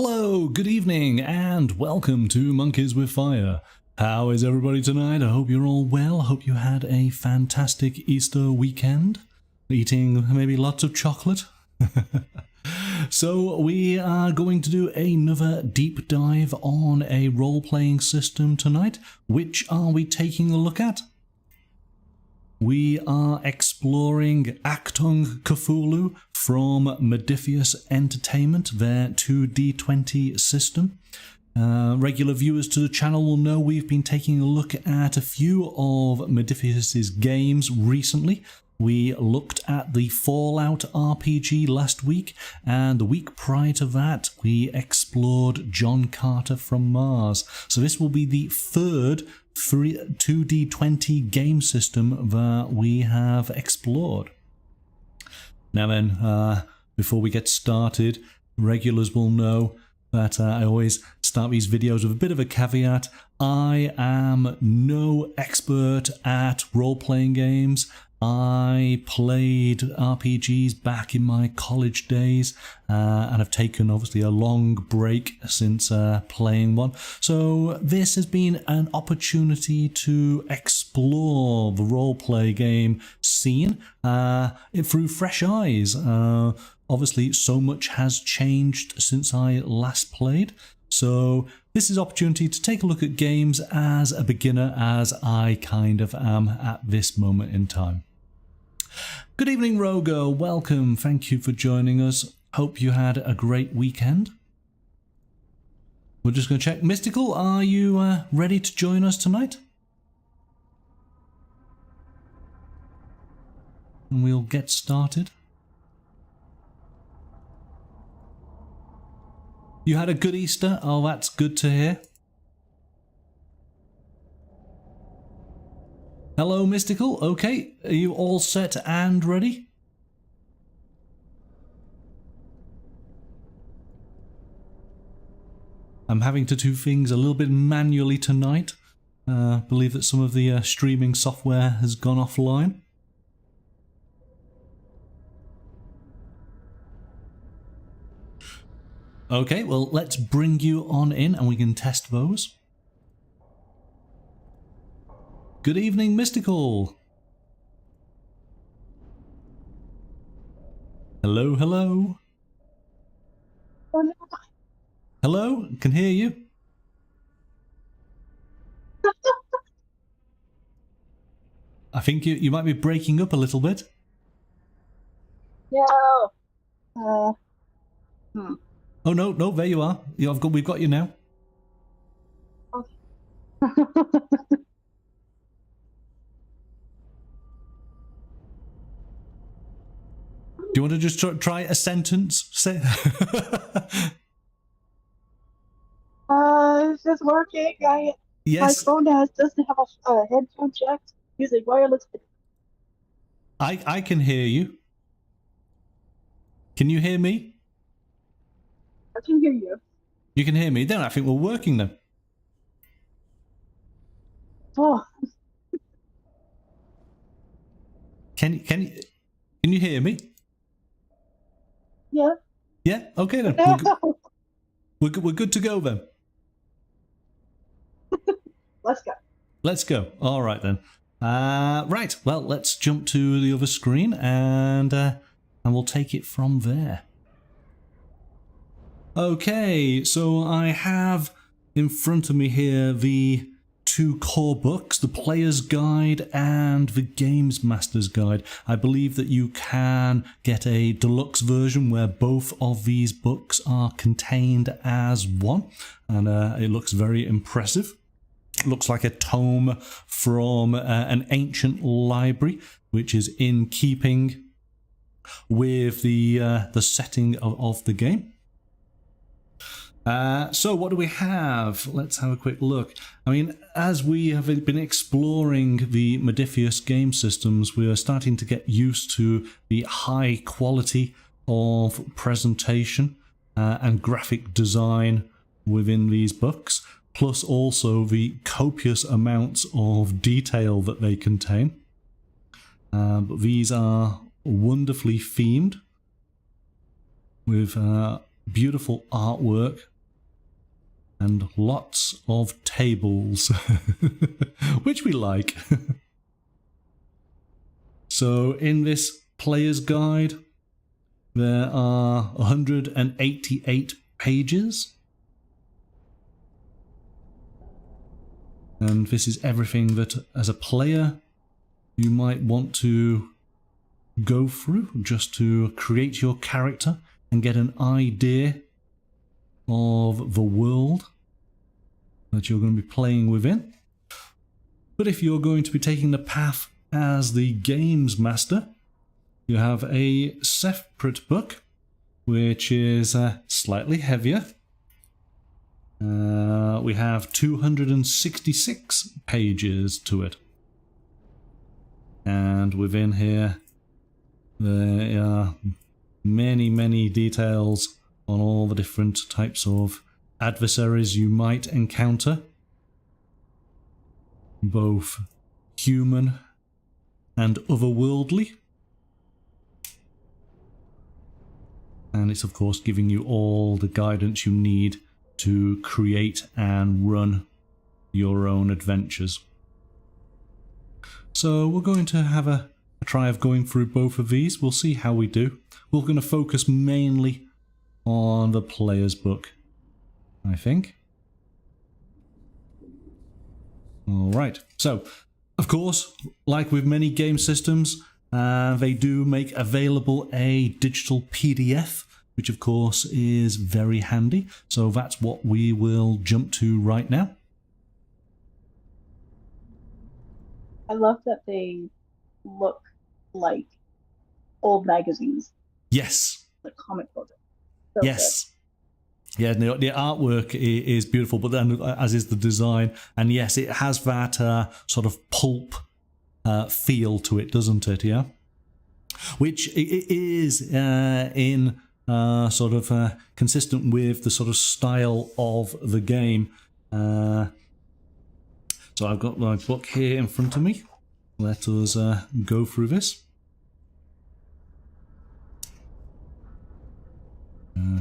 Hello, good evening, and welcome to Monkeys with Fire. How is everybody tonight? I hope you're all well. I hope you had a fantastic Easter weekend, eating maybe lots of chocolate. So we are going to do another deep dive on a role-playing system tonight. Which are we taking a look at? We are exploring Achtung Cthulhu from MODIPHIUS Entertainment, their 2D20 system. Regular viewers to the channel will know we've been taking a look at a few of MODIPHIUS's games recently. We looked at the Fallout RPG last week, and the week prior to that we explored John Carter from Mars. So this will be the third 2D20 game system that we have explored. Now then, before we get started, regulars will know that I always start these videos with a bit of a caveat. I am no expert at role-playing games. I played RPGs back in my college days and have taken obviously a long break since playing one. So this has been an opportunity to explore the role-play game scene through fresh eyes. Obviously so much has changed since I last played. So this is an opportunity to take a look at games as a beginner, as I kind of am at this moment in time. Good evening, Rogo. Welcome. Thank you for joining us. Hope you had a great weekend. We're just going to check. Mystical, are you ready to join us tonight? And we'll get started. You had a good Easter? Oh, that's good to hear. Hello, Mystical. Okay, are you all set and ready? I'm having to do things a little bit manually tonight. Believe that some of the streaming software has gone offline. Okay, well, let's bring you on in and we can test those. Good evening, Mystical. Hello, hello. Hello, can hear you. I think you might be breaking up a little bit. No. Oh no, there you are. We've got you now. Okay. Do you want to just try a sentence? Say. It's just working. Yes. My phone doesn't have a headphone jack using wireless. I can hear you. Can you hear me? I can hear you. You can hear me. Then I think we're working then. Oh. Can you hear me? Yeah. Yeah. Okay then. We're good to go then. Let's go. Let's go. All right then. Right. Well, let's jump to the other screen and we'll take it from there. Okay. So I have in front of me here the two core books, the Player's Guide and the Games Master's Guide. I believe that you can get a deluxe version where both of these books are contained as one, and it looks very impressive. It looks like a tome from an ancient library, which is in keeping with the setting of the game. So what do we have? Let's have a quick look. I mean, as we have been exploring the MODIPHIUS game systems, we are starting to get used to the high quality of presentation and graphic design within these books, plus also the copious amounts of detail that they contain. But these are wonderfully themed with beautiful artwork and lots of tables, which we like. So in this player's guide, there are 188 pages. And this is everything that, as a player, you might want to go through just to create your character and get an idea of the world that you're going to be playing within. But if you're going to be taking the path as the games master, you have a separate book, which is slightly heavier. We have 266 pages to it. And within here, there are many details on all the different types of adversaries you might encounter, both human and otherworldly. And it's of course giving you all the guidance you need to create and run your own adventures. So we're going to have a try of going through both of these. We'll see how we do. We're going to focus mainly on the player's book, I think. Alright, so of course, like with many game systems, they do make available a digital PDF, which of course is very handy. So that's what we will jump to right now. I love that they look like old magazines, Yes. like comic books. So Yes. Yeah, the artwork is beautiful, but then as is the design. And yes, it has that sort of pulp feel to it, doesn't it? Yeah. Which it is in sort of consistent with the sort of style of the game. So I've got my book here in front of me. Let us go through this.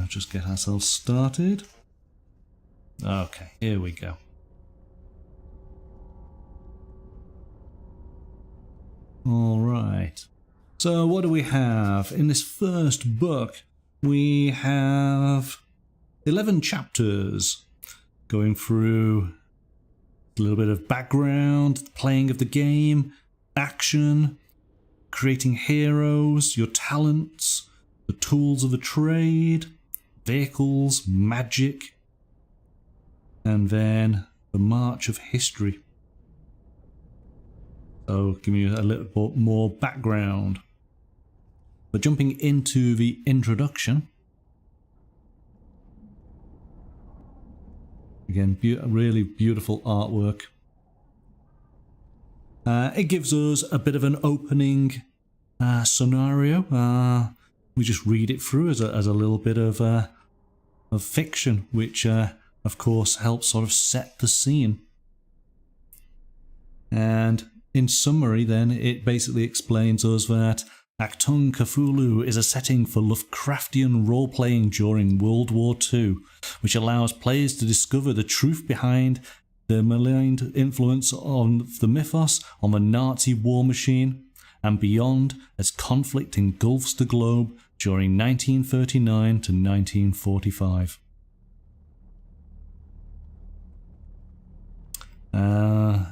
Just get ourselves started. Okay, here we go. All right. So what do we have? In this first book, we have 11 chapters going through a little bit of background, playing of the game, action, creating heroes, your talents, the tools of the trade, vehicles, magic, and then the march of history. So give you a little bit more background. But jumping into the introduction, again, really beautiful artwork. It gives us a bit of an opening scenario. We just read it through as a little bit of fiction, which of course helps sort of set the scene. And in summary then, it basically explains us that Achtung, Cthulhu is a setting for Lovecraftian role-playing during World War II, which allows players to discover the truth behind the malign influence of the mythos on the Nazi war machine and beyond as conflict engulfs the globe during 1939 to 1945.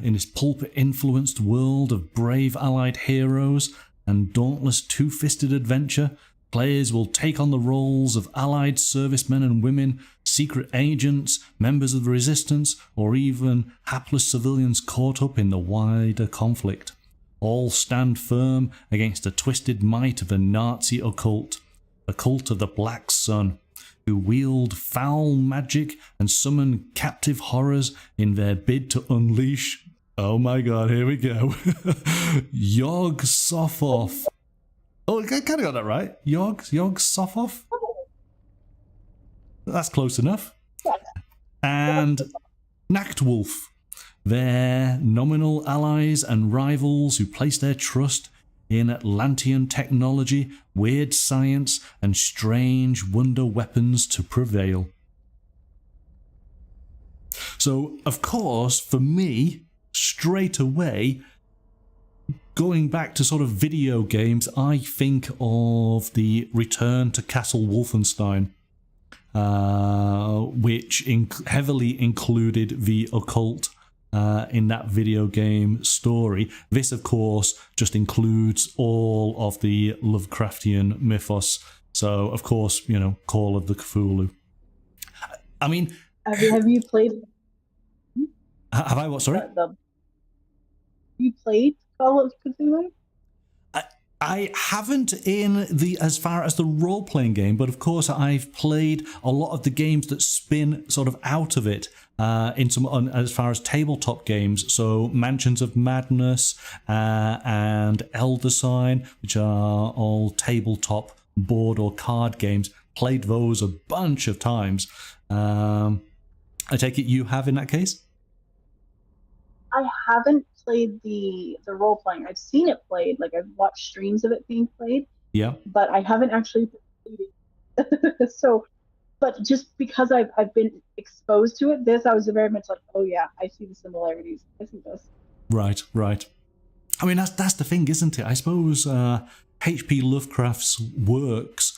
In this pulp-influenced world of brave Allied heroes and dauntless two-fisted adventure, players will take on the roles of Allied servicemen and women, secret agents, members of the resistance, or even hapless civilians caught up in the wider conflict. All stand firm against the twisted might of the Nazi occult, the cult of the Black Sun, who wield foul magic and summon captive horrors in their bid to unleash, oh my god, here we go, Yog-Sothoth. Oh, I kind of got that right. Yog-Sothoth? That's close enough. And Nachtwölfe, their nominal allies and rivals who place their trust in Atlantean technology, weird science, and strange wonder weapons to prevail. So, of course, for me, straight away, going back to sort of video games, I think of the Return to Castle Wolfenstein, which heavily included the occult in that video game story. This, of course, just includes all of the Lovecraftian mythos. So, of course, Call of the Cthulhu. I mean... Have you played... Have I what, sorry? You played Call of Cthulhu? I haven't as far as the role-playing game, but of course I've played a lot of the games that spin sort of out of it as far as tabletop games. So Mansions of Madness and Elder Sign, which are all tabletop board or card games. Played those a bunch of times. I take it you have in that case? I haven't played the role playing. I've seen it played, like I've watched streams of it being played. Yeah. But I haven't actually played it. So, but just because I've been exposed to it, I was very much like, oh yeah, I see the similarities. I see this. Right. I mean, that's the thing, isn't it? I suppose H.P. Lovecraft's works,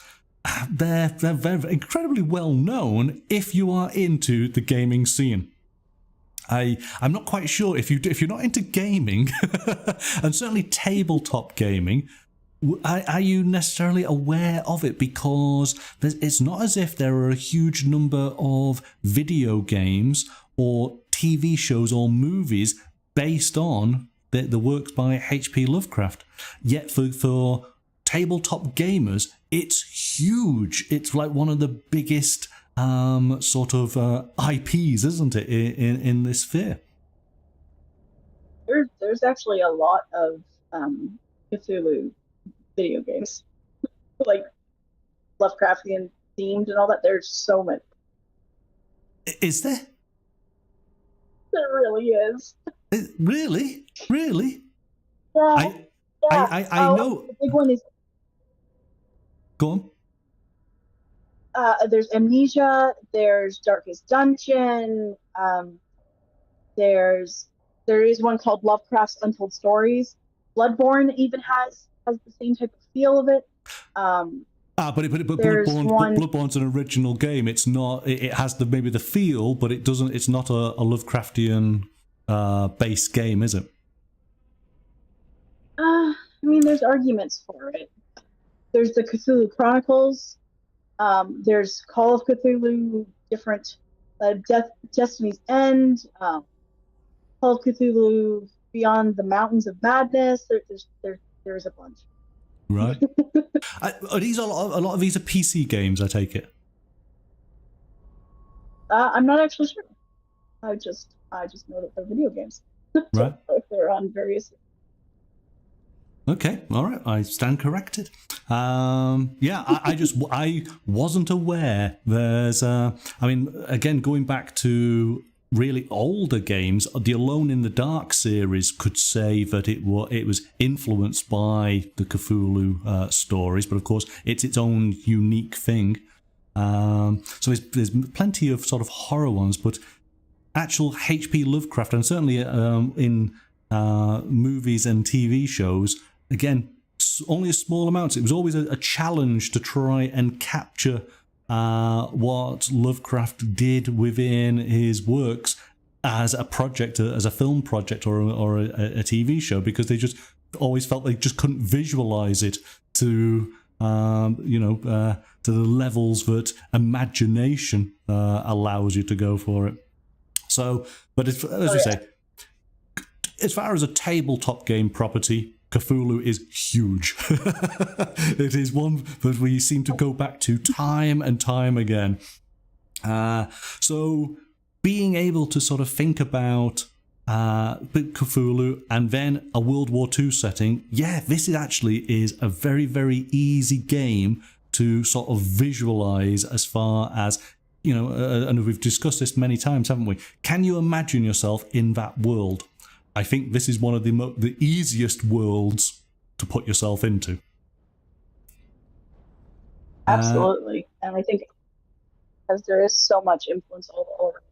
they're very incredibly well known if you are into the gaming scene. I'm not quite sure if you're not into gaming, and certainly tabletop gaming, are you necessarily aware of it? Because it's not as if there are a huge number of video games or TV shows or movies based on the works by H.P. Lovecraft. Yet for tabletop gamers, it's huge. It's like one of the biggest sort of IPs, isn't it, in this sphere? There's actually a lot of Cthulhu video games, like Lovecraftian themed and all that. There's so many. Is there? There really is. Really? Yeah. I know. The big one is. Go on. There's Amnesia. There's Darkest Dungeon. There is one called Lovecraft's Untold Stories. Bloodborne even has the same type of feel of it. But Bloodborne's an original game. It's not. It has maybe the feel, but it doesn't. It's not a Lovecraftian base game, is it? I mean, there's arguments for it. There's the Cthulhu Chronicles. There's Call of Cthulhu, different Destiny's End, Call of Cthulhu, Beyond the Mountains of Madness. There's a bunch. Right. Are these a lot of these are PC games? I take it. I'm not actually sure. I just know that they're video games. Right. They're on various. Okay, all right, I stand corrected. I wasn't aware. There's, I mean, again, going back to really older games, the Alone in the Dark series could say that it was influenced by the Cthulhu stories, but of course, it's its own unique thing. So there's plenty of sort of horror ones, but actual H.P. Lovecraft, and certainly in movies and TV shows. Again, only a small amount. It was always a challenge to try and capture what Lovecraft did within his works as a project, as a film project or a TV show, because they just always felt they just couldn't visualize it to to the levels that imagination allows you to go for it. So, but as we say, as far as a tabletop game property, Cthulhu is huge. It is one that we seem to go back to time and time again. So being able to sort of think about Cthulhu and then a World War II setting, this is a very, very easy game to sort of visualize, as far as, and we've discussed this many times, haven't we? Can you imagine yourself in that world? I think this is one of the easiest worlds to put yourself into. Absolutely. And I think because there is so much influence all over.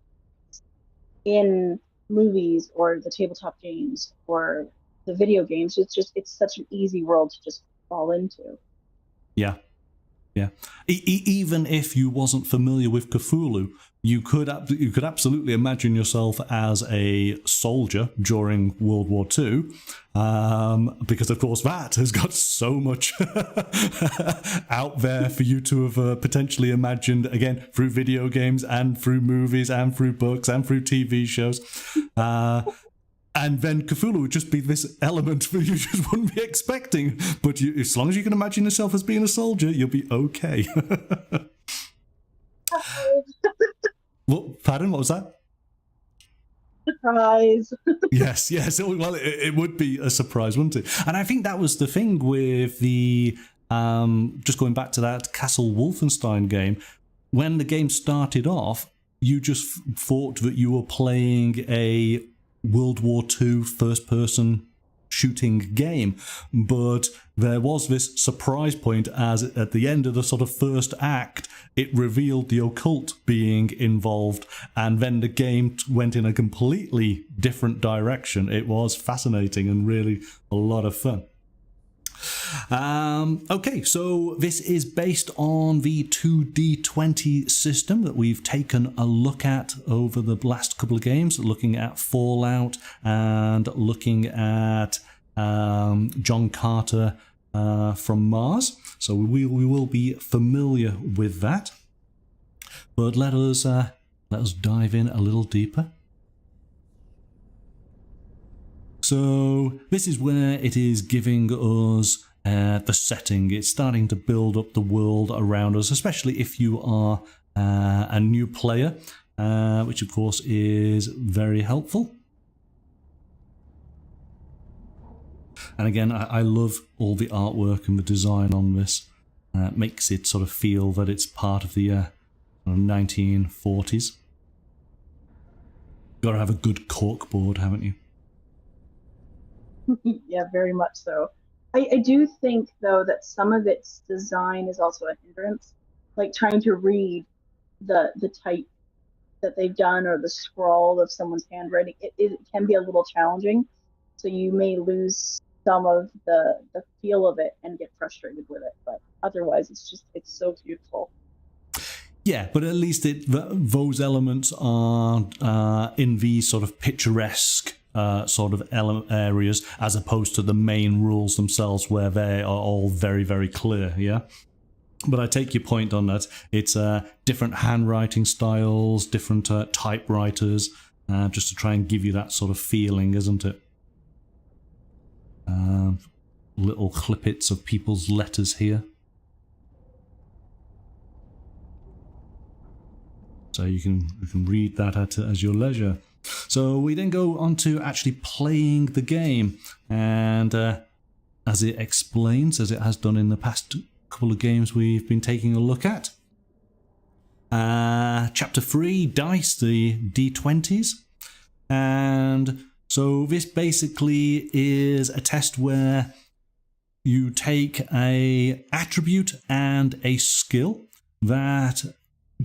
in movies or the tabletop games or the video games. It's such an easy world to just fall into. Yeah. Yeah. Even if you wasn't familiar with Cthulhu, you could absolutely imagine yourself as a soldier during World War II, because of course that has got so much out there for you to have potentially imagined, again, through video games and through movies and through books and through TV shows. And then Cthulhu would just be this element that you just wouldn't be expecting. But as long as you can imagine yourself as being a soldier, you'll be okay. What? Pardon? What was that? Surprise. Yes. Well, it would be a surprise, wouldn't it? And I think that was the thing with the... just going back to that Castle Wolfenstein game, when the game started off, you just thought that you were playing a World War II first-person shooting game, but there was this surprise point as at the end of the sort of first act, it revealed the occult being involved, and then the game went in a completely different direction. It was fascinating and really a lot of fun. Okay, so this is based on the 2D20 system that we've taken a look at over the last couple of games, looking at Fallout and looking at John Carter from Mars. So we will be familiar with that. But let us dive in a little deeper. So this is where it is giving us the setting. It's starting to build up the world around us, especially if you are a new player, which of course is very helpful. And again, I love all the artwork and the design on this. It makes it sort of feel that it's part of the 1940s. Got to have a good corkboard, haven't you? Yeah, very much so. I do think, though, that some of its design is also a hindrance. Like trying to read the type that they've done or the scrawl of someone's handwriting, it can be a little challenging. So you may lose some of the feel of it and get frustrated with it. But otherwise, it's so beautiful. Yeah, but at least those elements are in the sort of picturesque sort of areas, as opposed to the main rules themselves, where they are all very, very clear. Yeah, but I take your point on that. It's different handwriting styles, different typewriters, just to try and give you that sort of feeling, isn't it? Little clippets of people's letters here. So you can read that at your leisure. So we then go on to actually playing the game, and as it explains, as it has done in the past couple of games we've been taking a look at. Chapter 3, Dice, the D20s. And so this basically is a test where you take a attribute and a skill that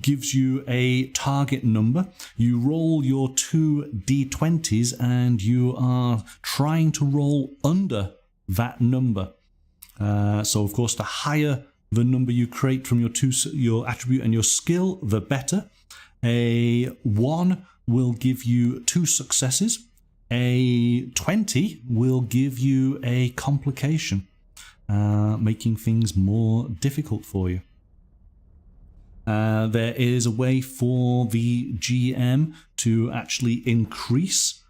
gives you a target number. You roll your 2 D20s and you are trying to roll under that number. So of course, the higher the number you create from your attribute and your skill, the better. A 1 will give you 2 successes. A 20 will give you a complication, making things more difficult for you. There is a way for the GM to actually increase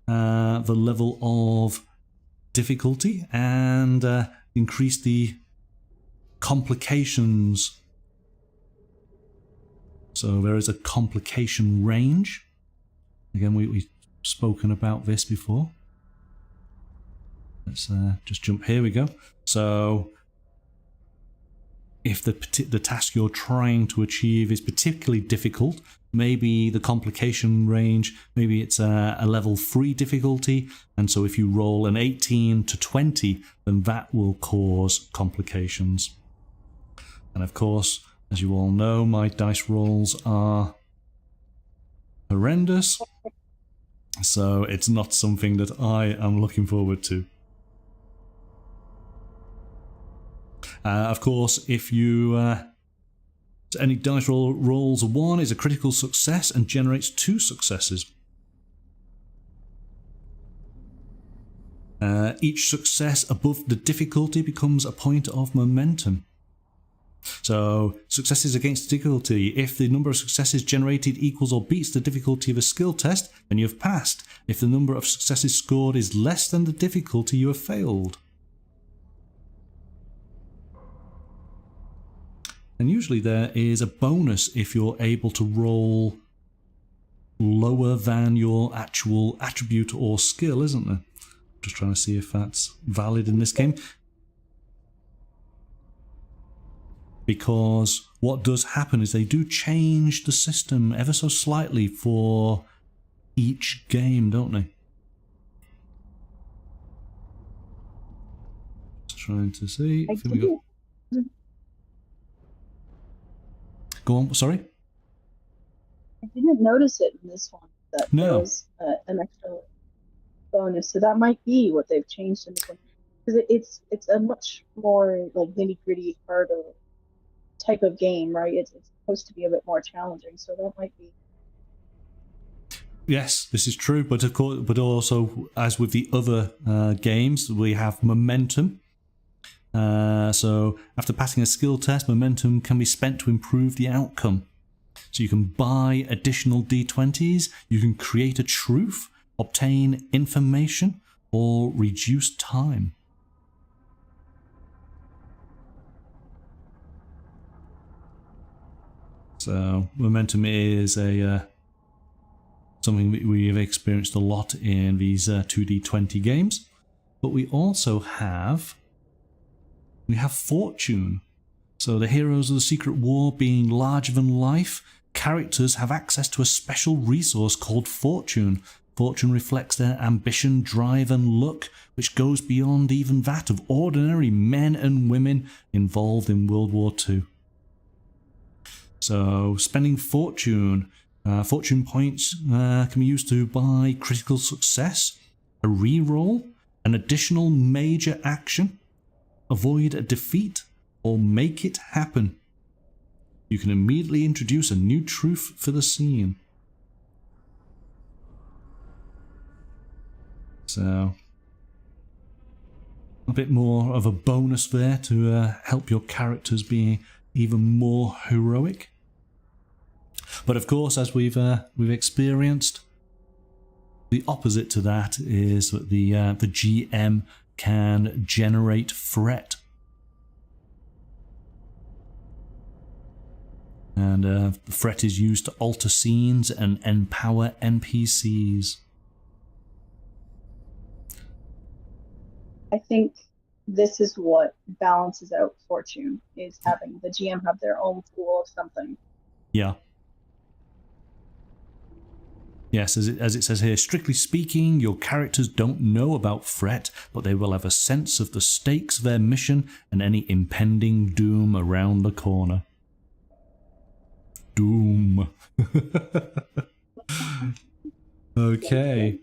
the level of difficulty and increase the complications. So there is a complication range. Again, we've spoken about this before. Let's just jump. Here we go. So if the task you're trying to achieve is particularly difficult, maybe the complication range, maybe it's a level 3 difficulty, and so if you roll an 18 to 20, then that will cause complications. And of course, as you all know, my dice rolls are horrendous. So it's not something that I am looking forward to. Of course, if you any dice roll rolls 1 is a critical success and generates 2 successes. Each success above the difficulty becomes a point of momentum. So, successes against difficulty. If the number of successes generated equals or beats the difficulty of a skill test, then you have passed. If the number of successes scored is less than the difficulty, you have failed. And usually there is a bonus if you're able to roll lower than your actual attribute or skill, isn't there? Just trying to see if that's valid in this game. Because what does happen is they do change the system ever so slightly for each game, don't they? Just trying to see. Go on, sorry? I didn't notice it in this one, that No. there was an extra bonus, so that might be what they've changed in this one. Because it's a much more like nitty-gritty, harder type of game, right? It's supposed to be a bit more challenging, so that might be. Yes, this is true, but of course, but also as with the other games, we have momentum. So after passing a skill test, momentum can be spent to improve the outcome. So you can buy additional D20s, you can create a truth, obtain information, or reduce time. So momentum is a something that we have experienced a lot in these 2D20 games, but we also have fortune. So the heroes of the Secret War being larger than life, characters have access to a special resource called fortune. Fortune reflects their ambition, drive and luck, which goes beyond even that of ordinary men and women involved in World War II. So spending fortune points can be used to buy critical success, a reroll, an additional major action, avoid a defeat, or make it happen. You can immediately introduce a new truth for the scene. So, a bit more of a bonus there to help your characters be even more heroic. But of course, as we've experienced, the opposite to that is that the GM can generate threat. And the threat is used to alter scenes and empower NPCs. I think this is what balances out fortune, is having the GM have their own pool of something. Yeah. Yes, as it says here, strictly speaking, your characters don't know about threat, but they will have a sense of the stakes of their mission and any impending doom around the corner. Doom. Okay.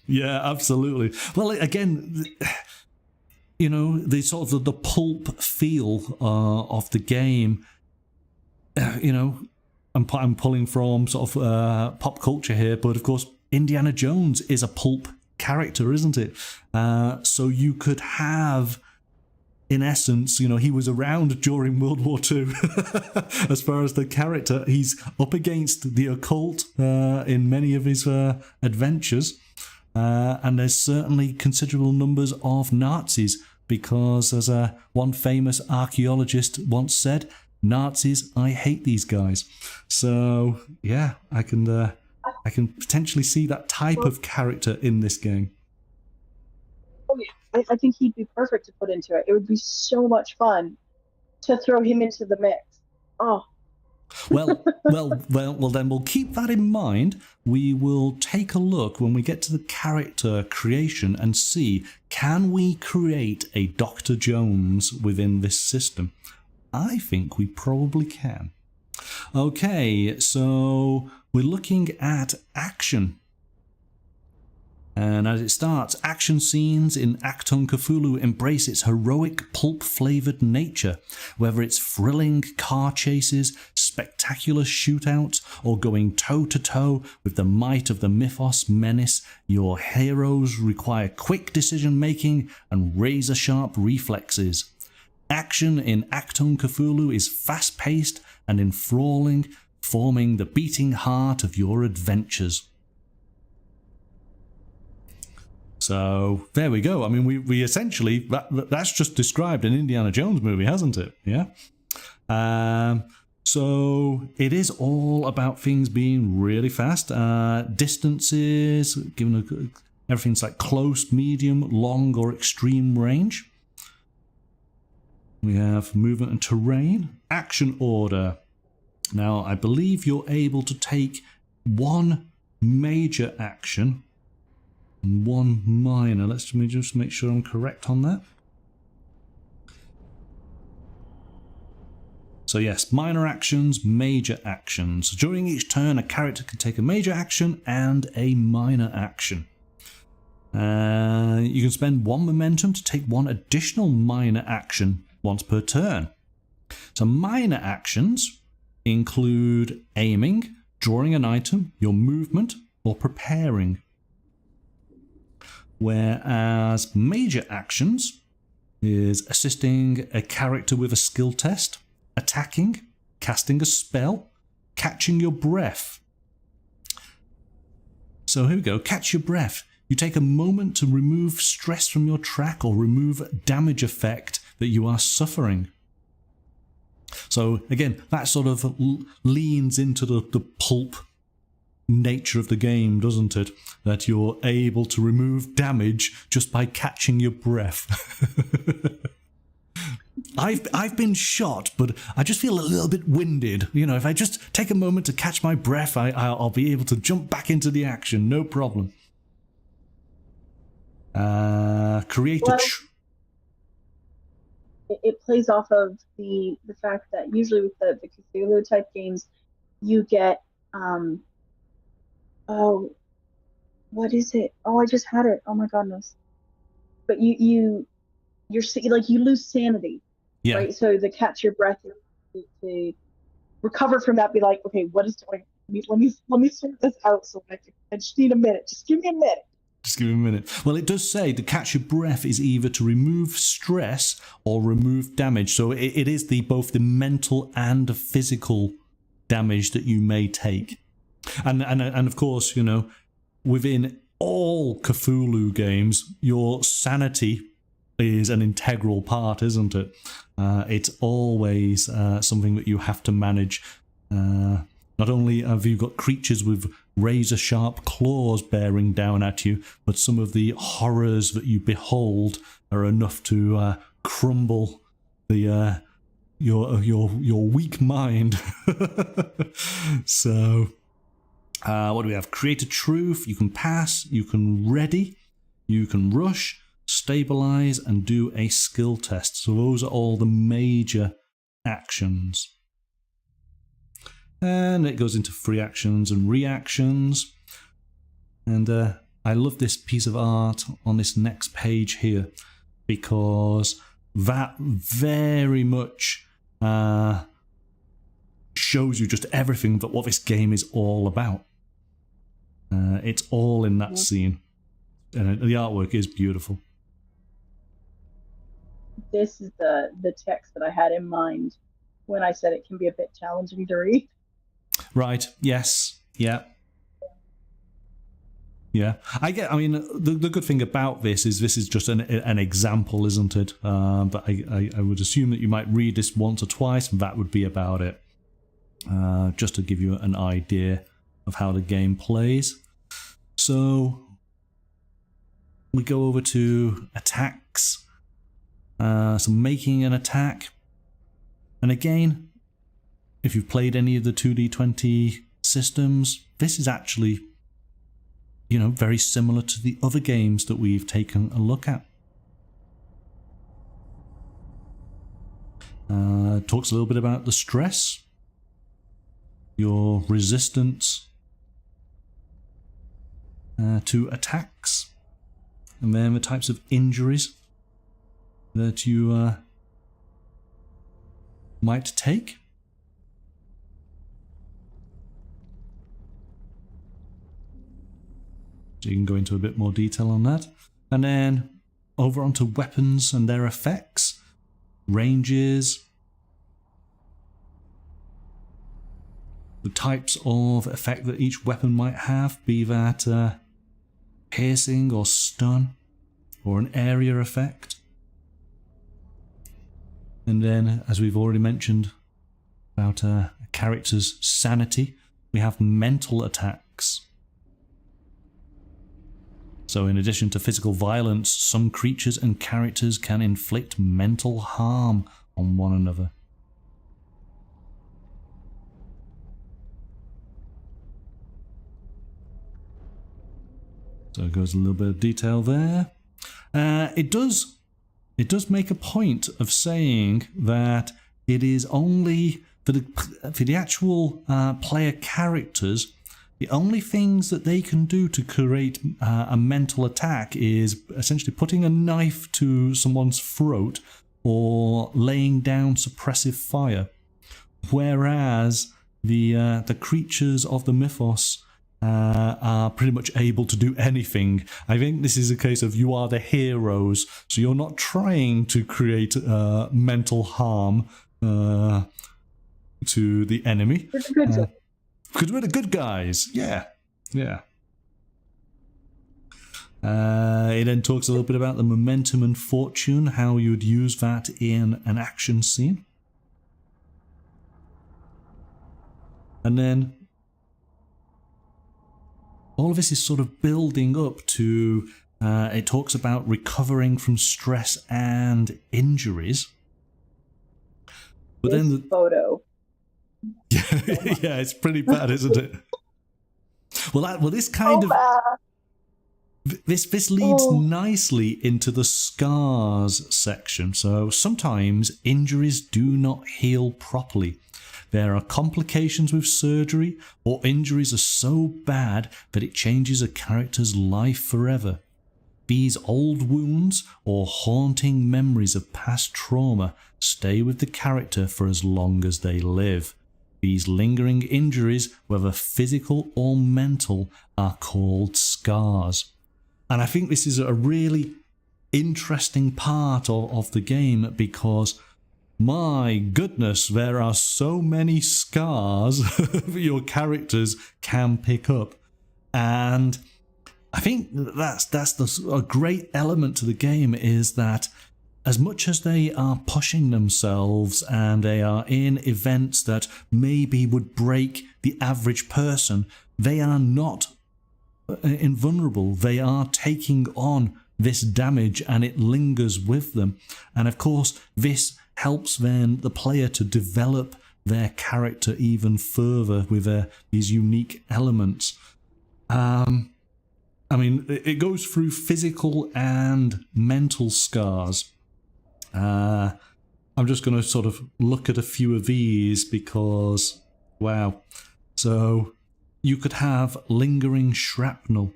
Yeah, absolutely. Well, again, you know, the sort of the pulp feel of the game, you know, I'm pulling from sort of pop culture here, but of course, Indiana Jones is a pulp character, isn't it? So you could have, in essence, you know, he was around during World War II. As far as the character, he's up against the occult in many of his adventures. And there's certainly considerable numbers of Nazis, because as one famous archaeologist once said, Nazis, I hate these guys. So yeah, I can potentially see that type of character in this game. Oh yeah, I think he'd be perfect to put into it. It would be so much fun to throw him into the mix. Oh. Well, then we'll keep that in mind. We will take a look when we get to the character creation and see, can we create a Dr. Jones within this system? I think we probably can. Okay, so we're looking at action. And as it starts, action scenes in Achtung Cthulhu embrace its heroic, pulp-flavoured nature, whether it's thrilling car chases, spectacular shootouts, or going toe-to-toe with the might of the mythos menace. Your heroes require quick decision-making and razor-sharp reflexes. Action in Achtung Cthulhu is fast-paced and enthralling, forming the beating heart of your adventures. So there we go. I mean, we essentially, that's just described an Indiana Jones movie, hasn't it? Yeah. So it is all about things being really fast. Distances, given everything's like close, medium, long, or extreme range. We have movement and terrain. Action order. Now, I believe you're able to take one major action and one minor. Let me just make sure I'm correct on that. So yes, minor actions, major actions. During each turn, a character can take a major action and a minor action. You can spend one momentum to take one additional minor action once per turn. So minor actions include aiming, drawing an item, your movement, or preparing. Whereas major actions is assisting a character with a skill test, attacking, casting a spell, catching your breath. So here we go, catch your breath. You take a moment to remove stress from your track or remove damage effect that you are suffering. So again, that sort of leans into the pulp nature of the game, doesn't it? That you're able to remove damage just by catching your breath. I've been shot, but I just feel a little bit winded. You know, if I just take a moment to catch my breath, I'll be able to jump back into the action, no problem. It plays off of the fact that usually with the Cthulhu type games, you get what is it? Oh, I just had it. Oh my goodness! But you're like you lose sanity, yeah. Right? So the catch your breath to recover from that, be like, okay, what is going? Let me sort this out. So I just need a minute. Just give me a minute. Just give me a minute. Well, it does say to catch your breath is either to remove stress or remove damage. So it is both the mental and the physical damage that you may take. And of course, you know, within all Cthulhu games, your sanity is an integral part, isn't it? It's always something that you have to manage. Not only have you got creatures with razor-sharp claws bearing down at you, but some of the horrors that you behold are enough to crumble the your weak mind. So, what do we have? Create a truth. You can pass. You can ready. You can rush, stabilize, and do a skill test. So those are all the major actions. And it goes into free actions and reactions. And I love this piece of art on this next page here, because that very much shows you just everything that what this game is all about. It's all in that scene. And the artwork is beautiful. This is the text that I had in mind when I said it can be a bit challenging to read. Right. Yes. Yeah. Yeah. I mean, the good thing about this is just an example, isn't it? But I would assume that you might read this once or twice, and that would be about it. Just to give you an idea of how the game plays. So we go over to attacks. So making an attack. And again, if you've played any of the 2D20 systems, this is actually, you know, very similar to the other games that we've taken a look at. Talks a little bit about the stress, your resistance to attacks. and then the types of injuries that you might take. So you can go into a bit more detail on that. And then over onto weapons and their effects, ranges, the types of effect that each weapon might have, be that piercing or stun or an area effect. And then, as we've already mentioned about a character's sanity, we have mental attacks. So in addition to physical violence, some creatures and characters can inflict mental harm on one another. So it goes a little bit of detail there. It does make a point of saying that it is only for the actual player characters. The only things that they can do to create a mental attack is essentially putting a knife to someone's throat or laying down suppressive fire. Whereas the creatures of the mythos are pretty much able to do anything. I think this is a case of you are the heroes, so you're not trying to create mental harm to the enemy. Because we're the good guys, yeah. It then talks a little bit about the momentum and fortune, how you would use that in an action scene. And then all of this is sort of building up to, it talks about recovering from stress and injuries. But this then the photo. yeah, it's pretty bad, isn't it? Well, this kind of this leads nicely into the scars section. So sometimes injuries do not heal properly. There are complications with surgery, or injuries are so bad that it changes a character's life forever. These old wounds or haunting memories of past trauma stay with the character for as long as they live. These lingering injuries, whether physical or mental, are called scars. And I think this is a really interesting part of the game, because my goodness, there are so many scars that your characters can pick up. And I think that's a great element to the game, is that as much as they are pushing themselves and they are in events that maybe would break the average person, they are not invulnerable. They are taking on this damage and it lingers with them. And of course, this helps then the player to develop their character even further with these unique elements. I mean, it goes through physical and mental scars. I'm just going to sort of look at a few of these because, wow. So you could have lingering shrapnel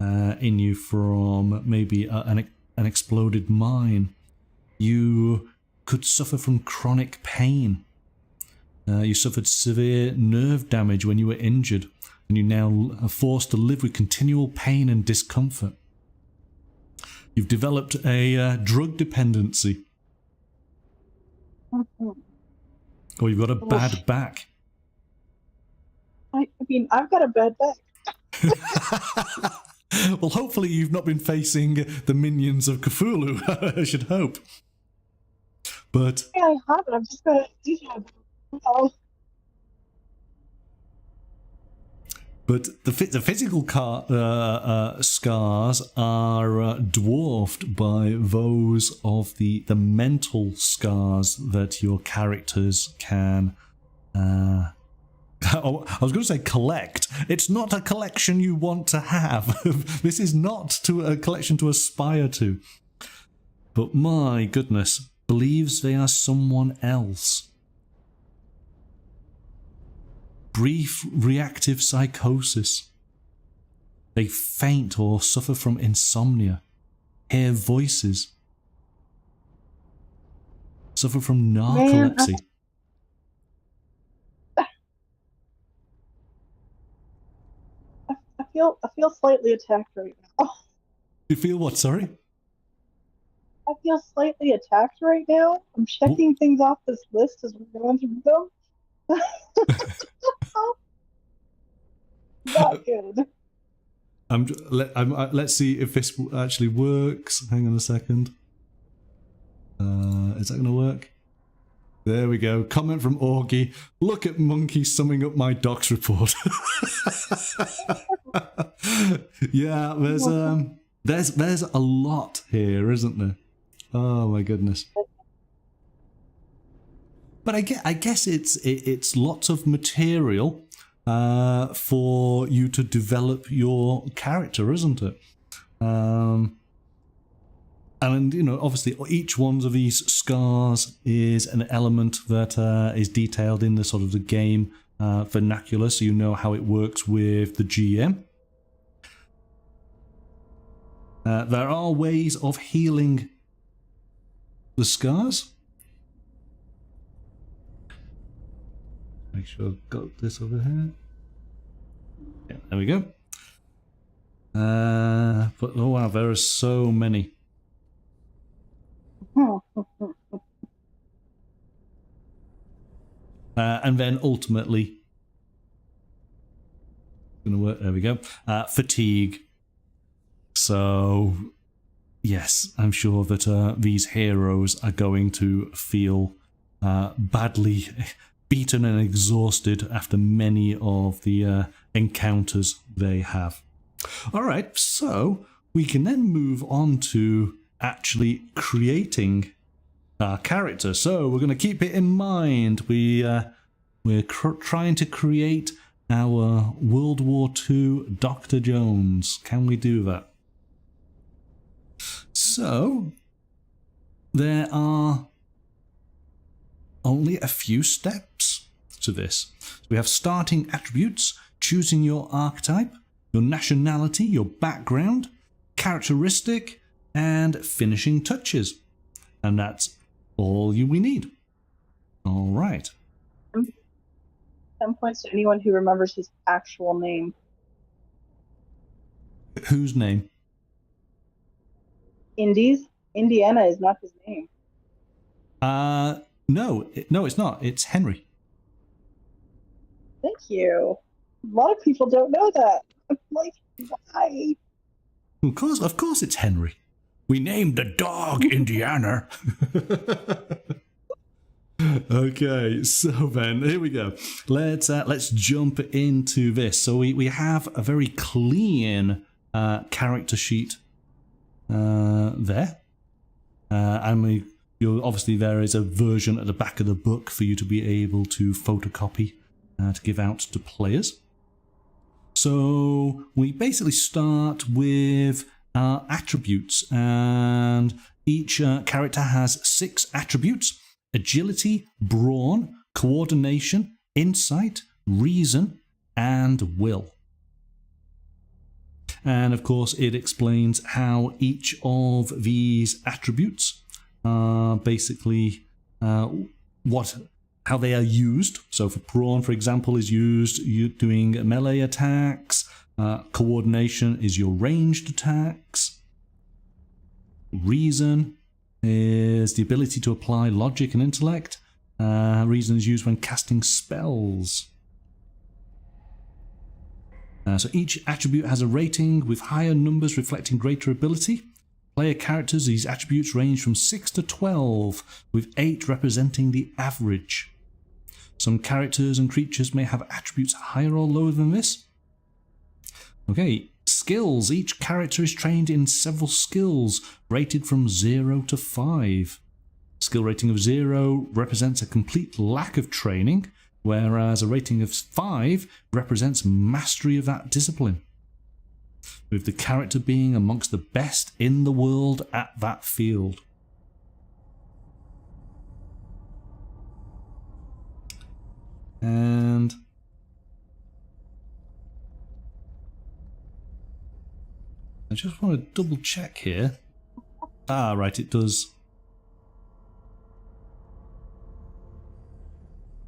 in you from maybe an exploded mine. You could suffer from chronic pain. You suffered severe nerve damage when you were injured, and you now are forced to live with continual pain and discomfort. You've developed a drug dependency. Or you've got a bad back. I mean, I've got a bad back. Well, hopefully you've not been facing the minions of Cthulhu, I should hope. But Yeah, I haven't. I've just got a But the physical scars are dwarfed by those of the mental scars that your characters can... I was going to say collect. It's not a collection you want to have. This is not a collection to aspire to. But my goodness, believes they are someone else. Brief reactive psychosis. They faint or suffer from insomnia, hear voices, suffer from narcolepsy. I feel slightly attacked right now. You feel what, sorry? I feel slightly attacked right now. I'm checking things off this list as we're going through them. Not good. Let's see if this actually works. Hang on a second. Is that going to work? There we go. Comment from Augie. Look at Monkey summing up my docs report. Yeah, there's a lot here, isn't there? Oh my goodness. But I guess it's lots of material for you to develop your character, isn't it? And, you know, obviously each one of these scars is an element that is detailed in the sort of the game vernacular, so you know how it works with the GM. There are ways of healing the scars. Make sure I've got this over here. Yeah, there we go. But oh wow, there are so many. And then ultimately, gonna work. There we go. Fatigue. So yes, I'm sure that these heroes are going to feel badly beaten and exhausted after many of the encounters they have. All right, so we can then move on to actually creating our character. So we're going to keep it in mind. We're trying to create our World War II Dr. Jones. Can we do that? So there are only a few steps to this. So we have starting attributes, choosing your archetype, your nationality, your background, characteristic, and finishing touches. And that's all we need. All right. 10 points to anyone who remembers his actual name. Whose name? Indiana is not his name. No, it's not. It's Henry. Thank you. A lot of people don't know that. I'm like, why? Of course it's Henry. We named the dog Indiana. Okay, so then here we go. Let's jump into this. So we have a very clean character sheet there, and obviously there is a version at the back of the book for you to be able to photocopy to give out to players. So we basically start with our attributes, and each character has 6 attributes: agility, brawn, coordination, insight, reason, and will. And of course it explains how each of these attributes are basically how they are used. So for brawn, for example, is used doing melee attacks. Coordination is your ranged attacks. Reason is the ability to apply logic and intellect. Reason is used when casting spells. So each attribute has a rating, with higher numbers reflecting greater ability. Player characters, these attributes range from 6 to 12, with 8 representing the average. Some characters and creatures may have attributes higher or lower than this. Okay, skills. Each character is trained in several skills, rated from 0 to 5. Skill rating of 0 represents a complete lack of training, whereas a rating of 5 represents mastery of that discipline, with the character being amongst the best in the world at that field. And I just want to double check here. Ah, right, it does.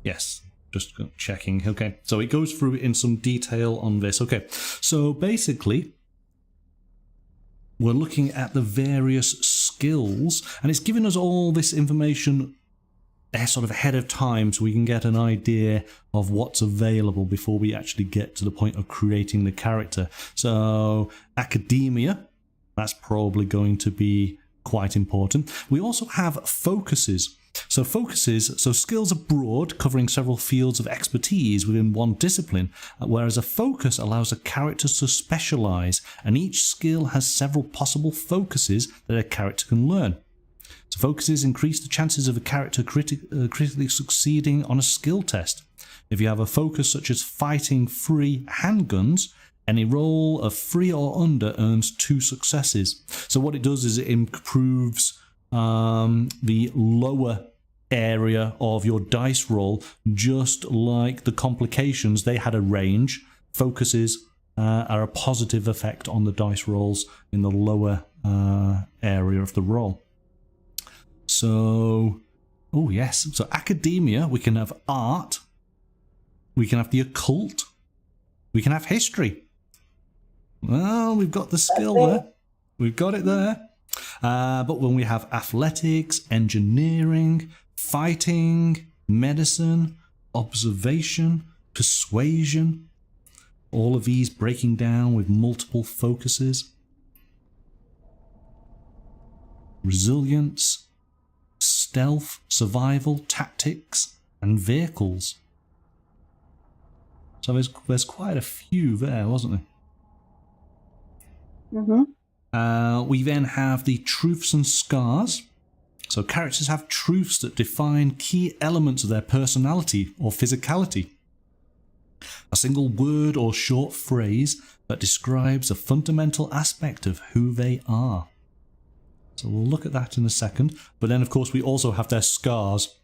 Yes, just checking. Okay, so it goes through in some detail on this. Okay, so basically, we're looking at the various skills, and it's giving us all this information sort of ahead of time so we can get an idea of what's available before we actually get to the point of creating the character. So, academia, that's probably going to be quite important. We also have focuses. So skills are broad, covering several fields of expertise within one discipline, whereas a focus allows a character to specialize, and each skill has several possible focuses that a character can learn. So focuses increase the chances of a character critically succeeding on a skill test. If you have a focus such as fighting free handguns, any roll of 3 or under earns 2 successes. So what it does is it improves the lower area of your dice roll, just like the complications. They had a range. Focuses are a positive effect on the dice rolls in the lower area of the roll. So, oh yes, so academia, we can have art, we can have the occult, we can have history. Well, we've got the skill there. We've got it there. But when we have athletics, engineering, fighting, medicine, observation, persuasion, all of these breaking down with multiple focuses. Resilience, stealth, survival, tactics, and vehicles. So there's quite a few there, wasn't there? We then have the truths and scars. So characters have truths that define key elements of their personality or physicality. A single word or short phrase that describes a fundamental aspect of who they are. So we'll look at that in a second. But then, of course, we also have their scars,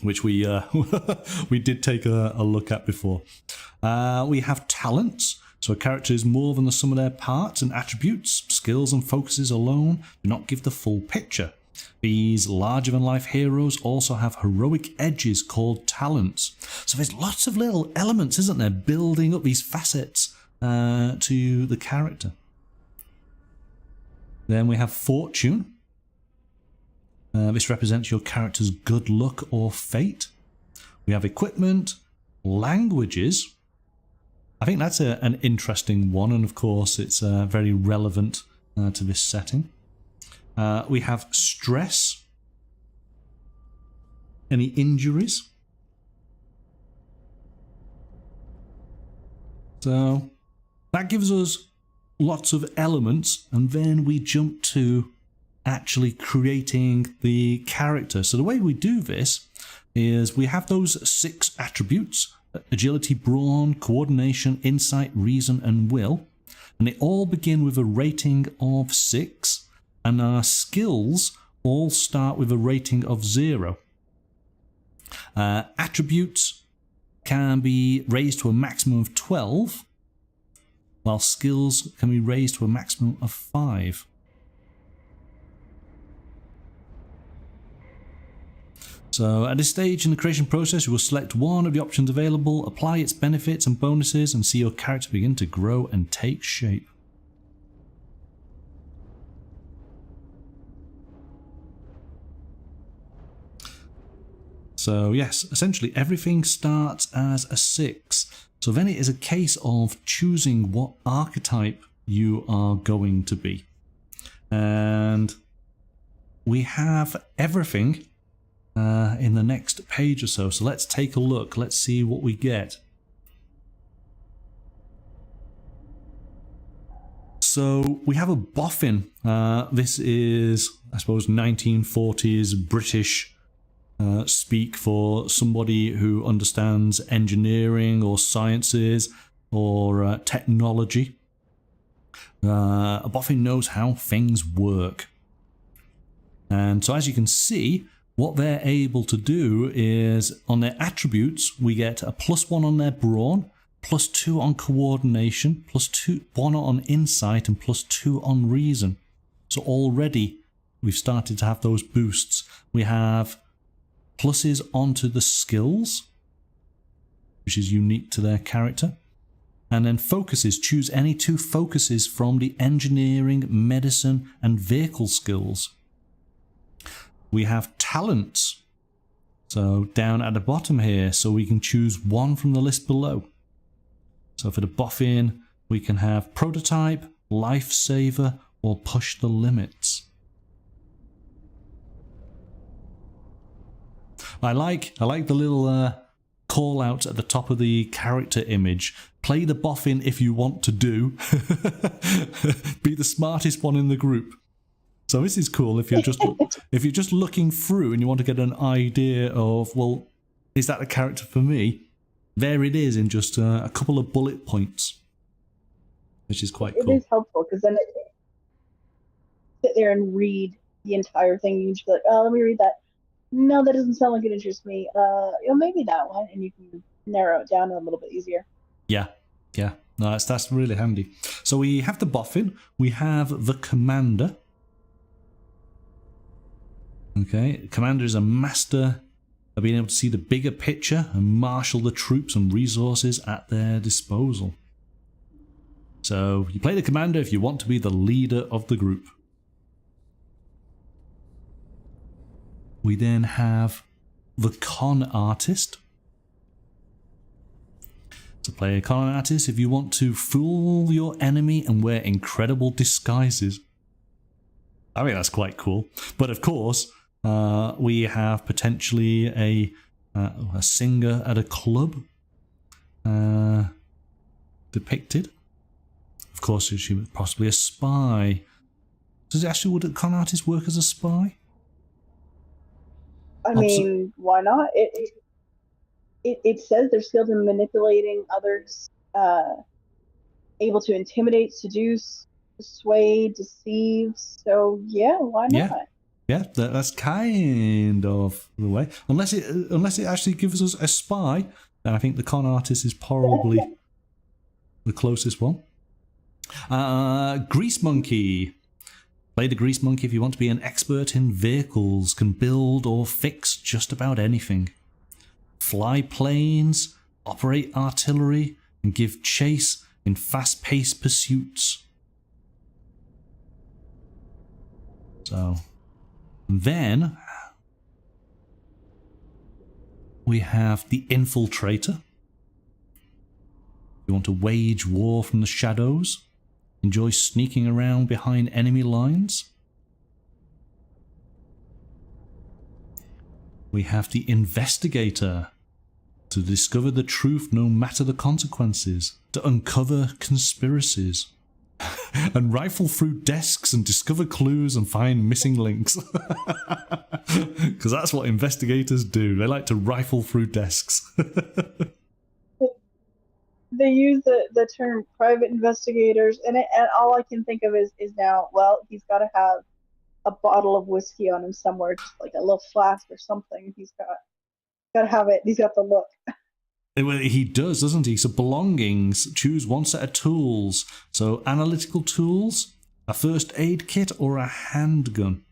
which we we did take a look at before. We have talents. So a character is more than the sum of their parts and attributes. Skills and focuses alone do not give the full picture. These larger-than-life heroes also have heroic edges called talents. So there's lots of little elements, isn't there, building up these facets to the character. Then we have fortune. This represents your character's good luck or fate. We have equipment, languages. I think that's an interesting one, and of course it's very relevant to this setting. We have stress. Any injuries? So that gives us lots of elements, and then we jump to actually creating the character. So the way we do this is we have those 6 attributes: agility, brawn, coordination, insight, reason, and will. And they all begin with a rating of 6. And our skills all start with a rating of 0. Attributes can be raised to a maximum of 12, while skills can be raised to a maximum of 5. So at this stage in the creation process, you will select one of the options available, apply its benefits and bonuses, and see your character begin to grow and take shape. So yes, essentially everything starts as a 6. So then it is a case of choosing what archetype you are going to be. And we have everything in the next page or so. So let's take a look. Let's see what we get. So we have a boffin. This is, I suppose, 1940s British speak for somebody who understands engineering or sciences or technology. A boffin knows how things work. And so as you can see, what they're able to do is, on their attributes, we get a +1 on their brawn, +2 on coordination, +1 on insight, and +2 on reason. So already we've started to have those boosts. We have pluses onto the skills, which is unique to their character. And then focuses. Choose any 2 focuses from the engineering, medicine, and vehicle skills. We have talents. So down at the bottom here, so we can choose 1 from the list below. So for the buff-in, we can have prototype, lifesaver, or push the limits. I like the little call out at the top of the character image. Play the boffin if you want to do. Be the smartest one in the group. So this is cool if you're just looking through and you want to get an idea of, well, is that a character for me? There it is in just a couple of bullet points, which is quite cool. It is helpful because then it sit there and read the entire thing. You can just be like, oh, let me read that. No, that doesn't sound like it interests me. Maybe that one, and you can narrow it down a little bit easier. Yeah. No, that's really handy. So we have the boffin. We have the commander. Okay, commander is a master of being able to see the bigger picture and marshal the troops and resources at their disposal. So you play the commander if you want to be the leader of the group. We then have the con artist. So play a con artist if you want to fool your enemy and wear incredible disguises. I mean, that's quite cool. But of course, we have potentially a singer at a club depicted. Of course, she was possibly a spy. Would a con artist work as a spy? I mean, why not? It says they're skilled in manipulating others, able to intimidate, seduce, persuade, deceive. So yeah, why not? Yeah, that's kind of the way. Unless it actually gives us a spy, then I think the con artist is probably the closest one. Grease monkey. Play the grease monkey if you want to be an expert in vehicles, can build or fix just about anything. Fly planes, operate artillery, and give chase in fast-paced pursuits. So, then we have the infiltrator. You want to wage war from the shadows. Enjoy sneaking around behind enemy lines. We have the investigator. To discover the truth no matter the consequences. To uncover conspiracies. And rifle through desks and discover clues and find missing links. Because that's what investigators do. They like to rifle through desks. They use the term private investigators, and all I can think of is now, well, he's got to have a bottle of whiskey on him somewhere, just like a little flask or something. He's got to have it. He's got the look. Well, he does, doesn't he? So belongings, choose one set of tools. So analytical tools, a first aid kit, or a handgun.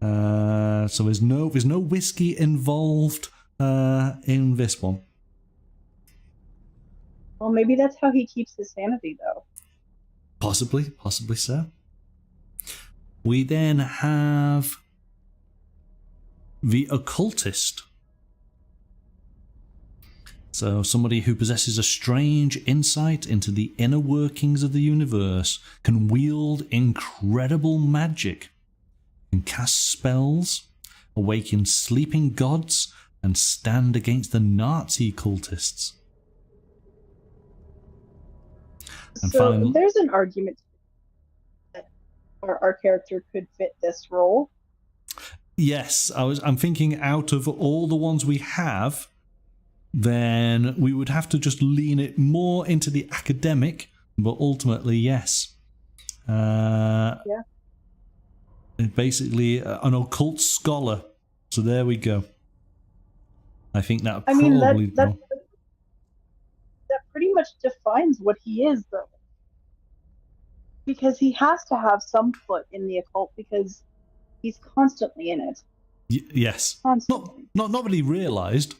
So there's no whiskey involved in this one. Well, maybe that's how he keeps his sanity, though. Possibly so. We then have the occultist. So somebody who possesses a strange insight into the inner workings of the universe, can wield incredible magic, can cast spells, awaken sleeping gods, and stand against the Nazi cultists. And so finally, there's an argument that our character could fit this role. Yes, I'm thinking out of all the ones we have, then we would have to just lean it more into the academic, but ultimately, yes. Yeah. Basically, an occult scholar. So there we go. I think that probably... that pretty much defines what he is, though. Because he has to have some foot in the occult because he's constantly in it. Yes. Constantly. Not that he realised.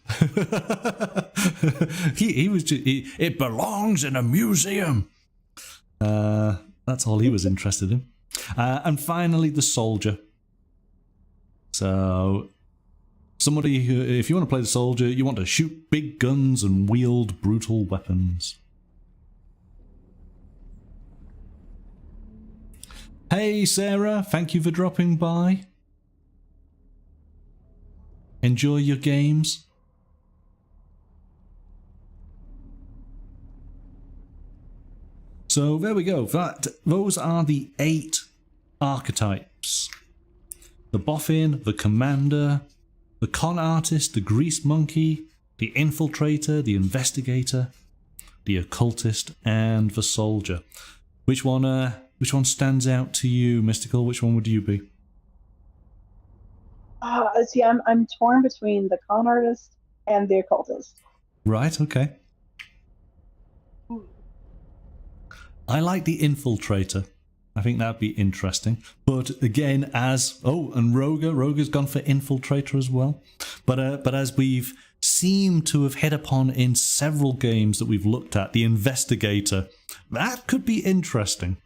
he was just, it belongs in a museum. That's all he was interested in. And finally, the soldier. So, somebody who, if you want to play the soldier, you want to shoot big guns and wield brutal weapons. Hey Sarah, thank you for dropping by. Enjoy your games. So there we go. Those are the 8 archetypes. The boffin, the commander, the con artist, the grease monkey, the infiltrator, the investigator, the occultist, and the soldier. Which one stands out to you, Mystical? Which one would you be? See, I'm torn between the con artist and the occultist. Right, okay. I like the infiltrator. I think that'd be interesting. But again, and Roga's gone for infiltrator as well. But as we've seemed to have hit upon in several games that we've looked at, the investigator, that could be interesting.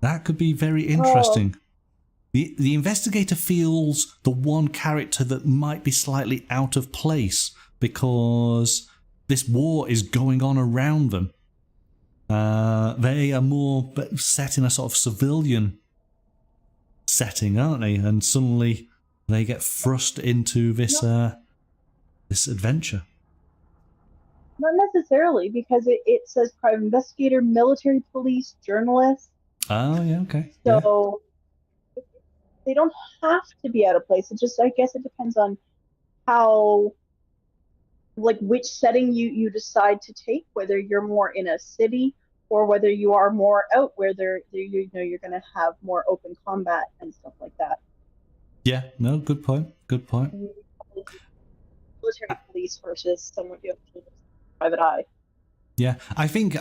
That could be very interesting. The investigator feels the one character that might be slightly out of place because this war is going on around them. They are more set in a sort of civilian setting, aren't they? And suddenly they get thrust into this this adventure. Not necessarily, because it says private investigator, military police, journalist. Oh, yeah, okay. So they don't have to be out of place. It just, I guess it depends on how, like, which setting you decide to take, whether you're more in a city or whether you are more out where you're going to have more open combat and stuff like that. Yeah, no, good point. Good point. Military police versus someone you have to private eye. Yeah, I think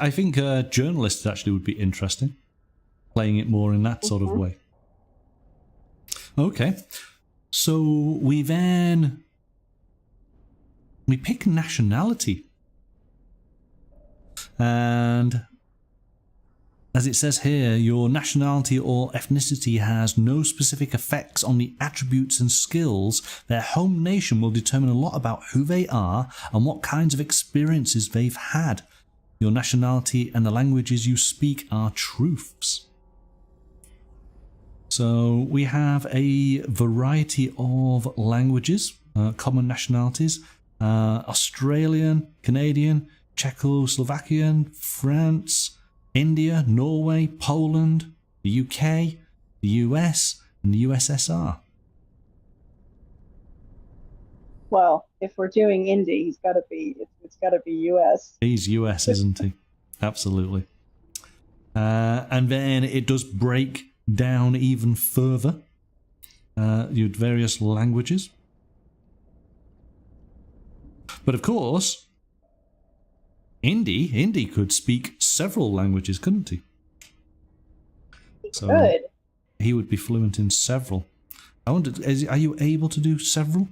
journalists actually would be interesting, playing it more in that sort of way. Okay, so we pick nationality, and as it says here, your nationality or ethnicity has no specific effects on the attributes and skills. Their home nation will determine a lot about who they are and what kinds of experiences they've had. Your nationality and the languages you speak are truths. So we have a variety of languages, common nationalities, Australian, Canadian, Czechoslovakian, France, India, Norway, Poland, the UK, the US, and the USSR. Well, if we're doing indie, it's got to be US. He's US, isn't he? Absolutely. And then it does break down even further. You had various languages. But of course, Indy could speak several languages, couldn't he? So Good. He would be fluent in several. I wondered, are you able to do several?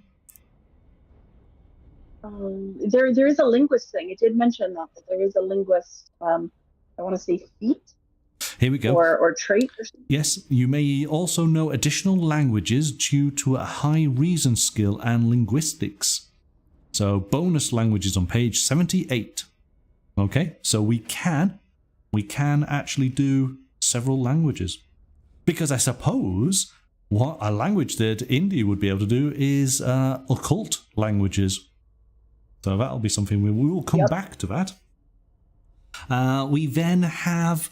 There is a linguist thing. It did mention that there is a linguist. I want to say feat. Here we go. Or trait or something. Yes, you may also know additional languages due to a high reason skill and linguistics. So bonus languages on page 78. Okay, so we can actually do several languages. Because I suppose what a language that India would be able to do is occult languages. So that'll be something we will come back to that. We then have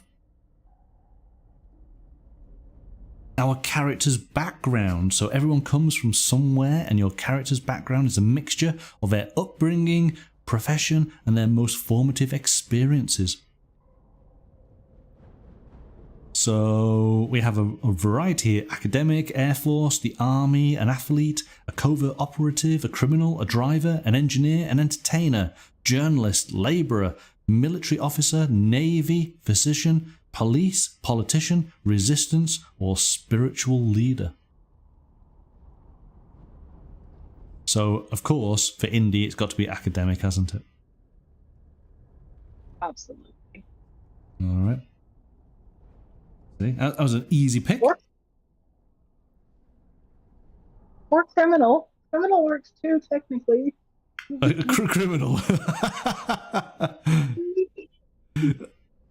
our character's background. So everyone comes from somewhere, and your character's background is a mixture of their upbringing, profession, and their most formative experiences. So we have a variety here: academic, Air Force, the Army, an athlete, a covert operative, a criminal, a driver, an engineer, an entertainer, journalist, labourer, military officer, Navy, physician, police, politician, resistance, or spiritual leader. So, of course, for indie, it's got to be academic, hasn't it? Absolutely. All right. See, that was an easy pick. Or criminal. Criminal works too, technically. Criminal.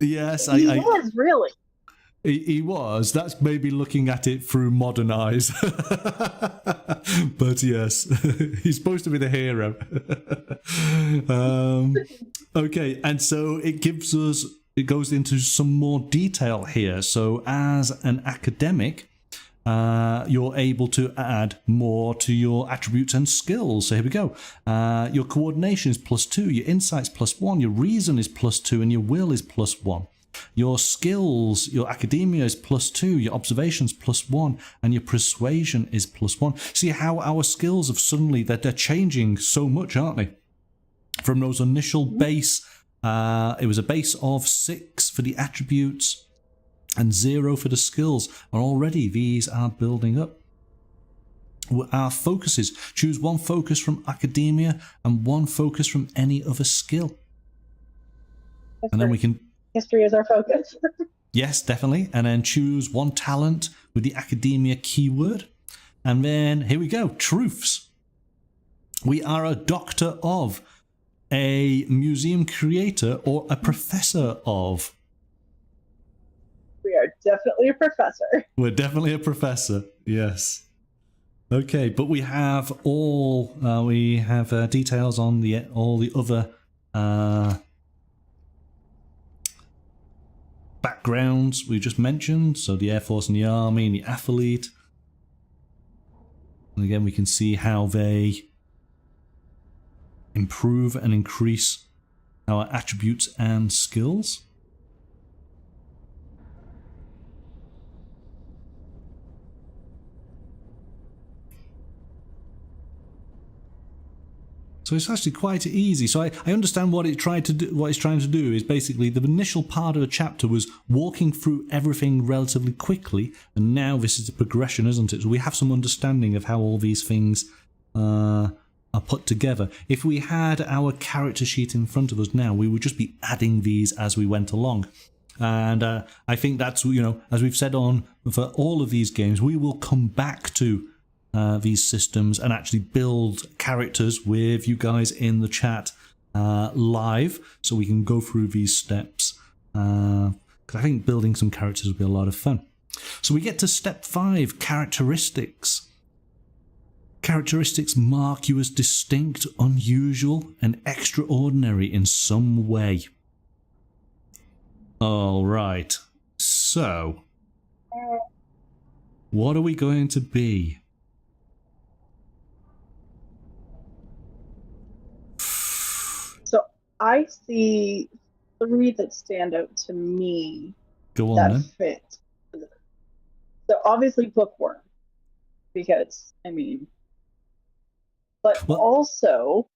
Yes, he was really. He was. That's maybe looking at it through modern eyes. But yes, he's supposed to be the hero. Okay, and so it goes into some more detail here. So as an academic, you're able to add more to your attributes and skills. So here we go. Your coordination is +2, your insight's +1, your reason is +2, and your will is +1. Your skills, your academia is +2, your observations +1, and your persuasion is +1. See how our skills have suddenly, they're changing so much, aren't they? From those initial base, it was a base of 6 for the attributes and 0 for the skills, and already these are building up. Our focuses: choose 1 focus from academia and 1 focus from any other skill. And then we can... History is our focus. Yes, definitely. And then choose 1 talent with the academia keyword. And then here we go, truths. We are a doctor of, a museum creator, or a professor of. We are definitely a professor. We're definitely a professor, yes. Okay, but we have details on all the other backgrounds we just mentioned. So the Air Force and the Army and the athlete. And again, we can see how they improve and increase our attributes and skills. So it's actually quite easy. So I understand what it's trying to do. What it's trying to do is basically the initial part of the chapter was walking through everything relatively quickly, and now this is the progression, isn't it? So we have some understanding of how all these things are put together. If we had our character sheet in front of us now, we would just be adding these as we went along. And I think that's, as we've said on for all of these games, we will come back to these systems and actually build characters with you guys in the chat live, so we can go through these steps, because I think building some characters will be a lot of fun. So we get to step 5, characteristics. Characteristics mark you as distinct, unusual, and extraordinary in some way. All right, so what are we going to be? I see 3 that stand out to me. Go on, that then. fit. So obviously bookworm, because but also,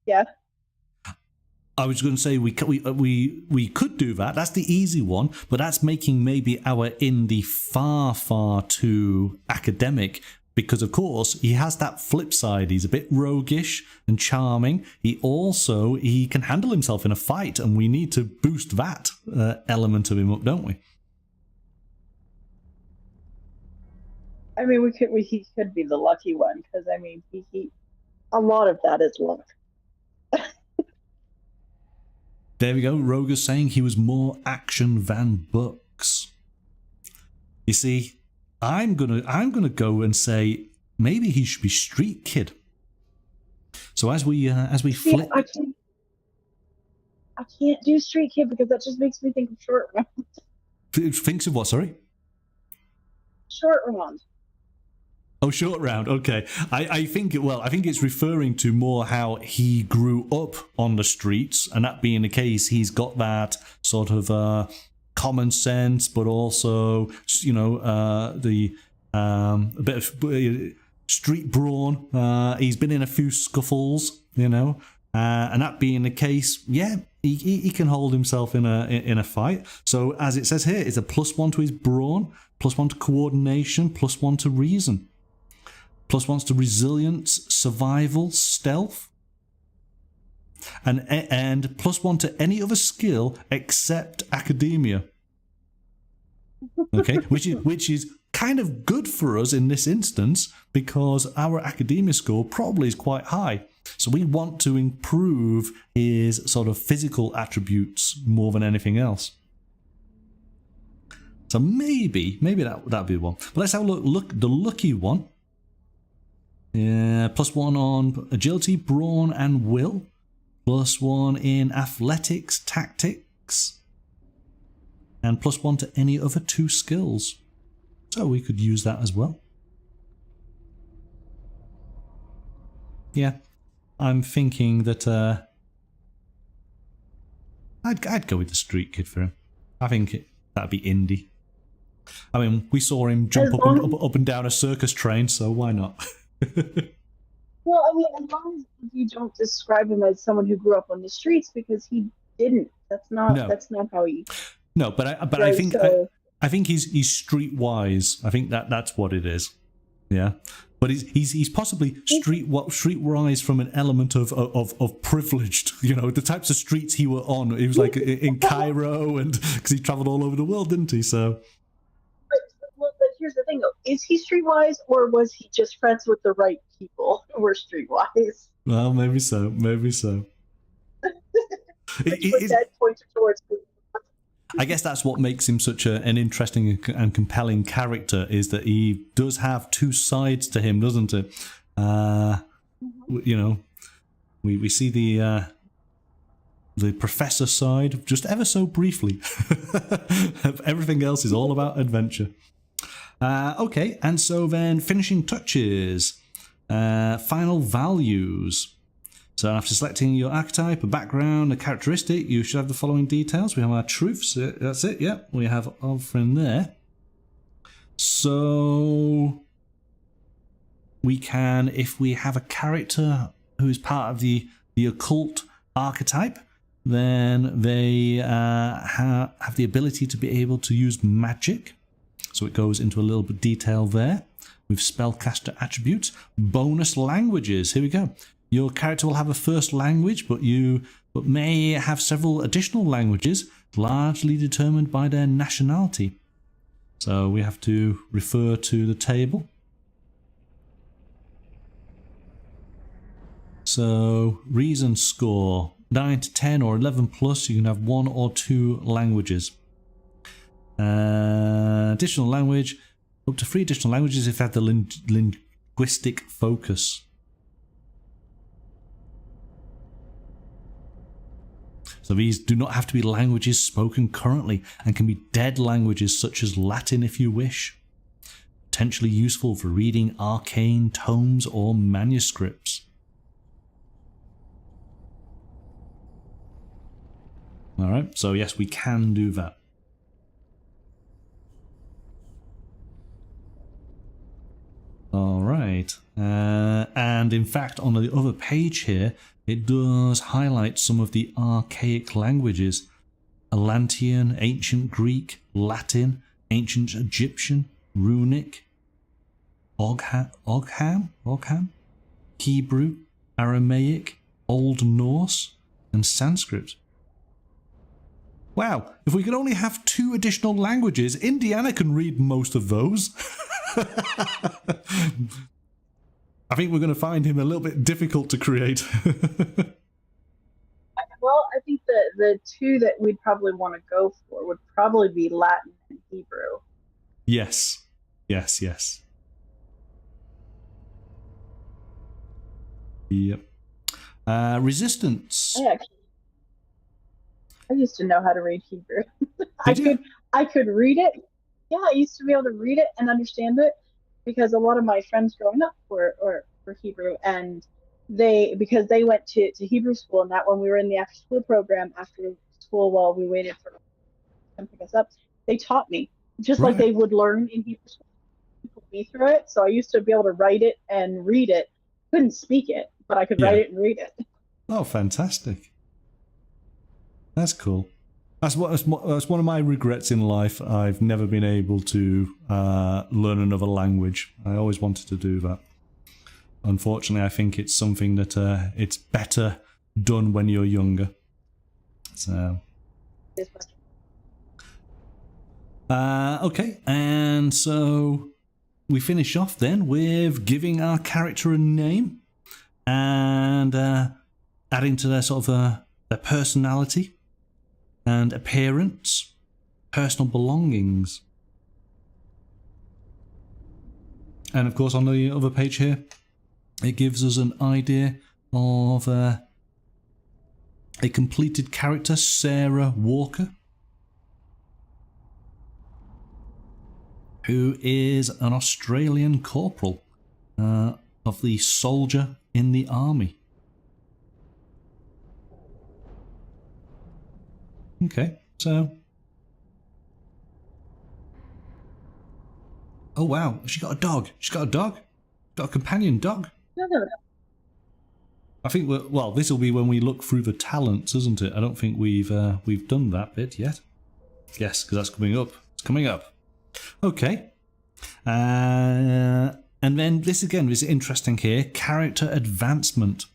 yeah. I was going to say we could do that. That's the easy one, but that's making maybe our indie far too academic. Because, of course, he has that flip side. He's a bit roguish and charming. He can handle himself in a fight, and we need to boost that element of him up, don't we? He could be the lucky one, because, he a lot of that is luck. There we go. Roger's saying he was more action than books. You see, I'm gonna go and say maybe he should be street kid. So as we flip, I can't do street kid because that just makes me think of short round. Thinks of what? Sorry. Short round. Oh, short round. Okay. I think it's referring to more how he grew up on the streets, and that being the case, he's got that sort of common sense, but also, you know, a bit of street brawn. He's been in a few scuffles, you know, and that being the case, yeah, he can hold himself in a fight. So as it says here, it's a +1 to his brawn, +1 to coordination, +1 to reason, +1 to resilience, survival, stealth, and +1 to any other skill except academia. Okay, which is kind of good for us in this instance, because our academia score probably is quite high. So we want to improve his sort of physical attributes more than anything else. So maybe that'd be one. But let's have a look. Look, the lucky one. Yeah, +1 on agility, brawn, and will. +1 in athletics, tactics, and +1 to any other 2 skills. So we could use that as well. Yeah, I'm thinking that I'd go with the street kid for him. I think that'd be indie. I mean, we saw him jump up and down a circus train, so why not? Well, I mean, as long as you don't describe him as someone who grew up on the streets, because he didn't. That's not how he. No, but I think I think he's streetwise. I think that's what it is. Yeah, but he's possibly streetwise from an element of privileged. You know, the types of streets he were on. He was like in Cairo, and because he travelled all over the world, didn't he? So. But here's the thing, though: is he streetwise, or was he just friends with the right people who were streetwise? Well, maybe so. Maybe so. That pointed towards. I guess that's what makes him such an interesting and compelling character, is that he does have 2 sides to him, doesn't it? You know, we see the professor side just ever so briefly. Everything else is all about adventure. Okay, and so then finishing touches, final values. So after selecting your archetype, a background, a characteristic, you should have the following details. We have our truths. That's it. Yep, we have our friend there. So we can, if we have a character who is part of the occult archetype, then they have the ability to be able to use magic. So it goes into a little bit of detail there with spellcaster attributes. Bonus languages. Here we go. Your character will have a first language, but may have several additional languages, largely determined by their nationality. So we have to refer to the table. So reason score 9 to 10 or 11 plus. You can have 1 or 2 languages. Additional language, up to 3 additional languages if they have the linguistic focus. So these do not have to be languages spoken currently, and can be dead languages such as Latin if you wish. Potentially useful for reading arcane tomes or manuscripts. Alright, so yes, we can do that. Alright, and in fact on the other page here, it does highlight some of the archaic languages. Atlantean, Ancient Greek, Latin, Ancient Egyptian, Runic, Ogham, Hebrew, Aramaic, Old Norse, and Sanskrit. Wow, if we could only have 2 additional languages, Indiana can read most of those. I think we're going to find him a little bit difficult to create. Well, I think the 2 that we'd probably want to go for would probably be Latin and Hebrew. Yes. Yes, yes. Yep. Resistance. I used to know how to read Hebrew. I could read it. Yeah, I used to be able to read it and understand it, because a lot of my friends growing up were Hebrew, and because they went to Hebrew school, and that when we were in the after school program after school while we waited for come pick us up. They taught me, just Right. like they would learn in Hebrew school, put me through it. So I used to be able to write it and read it. Couldn't speak it, but I could Yeah. write it and read it. Oh, fantastic. That's cool. That's one of my regrets in life. I've never been able to learn another language. I always wanted to do that. Unfortunately, I think it's something that it's better done when you're younger. So, okay, and so we finish off then with giving our character a name and adding to their sort of their personality and appearance, personal belongings. And of course, on the other page here, it gives us an idea of a completed character, Sarah Walker, who is an Australian corporal of the soldier in the army. Okay, so... Oh wow, she got a dog. She's got a dog? Got a companion dog? No. I think this will be when we look through the talents, isn't it? I don't think we've done that bit yet. Yes, because that's coming up. It's coming up. Okay. And then this again is interesting here. Character advancement.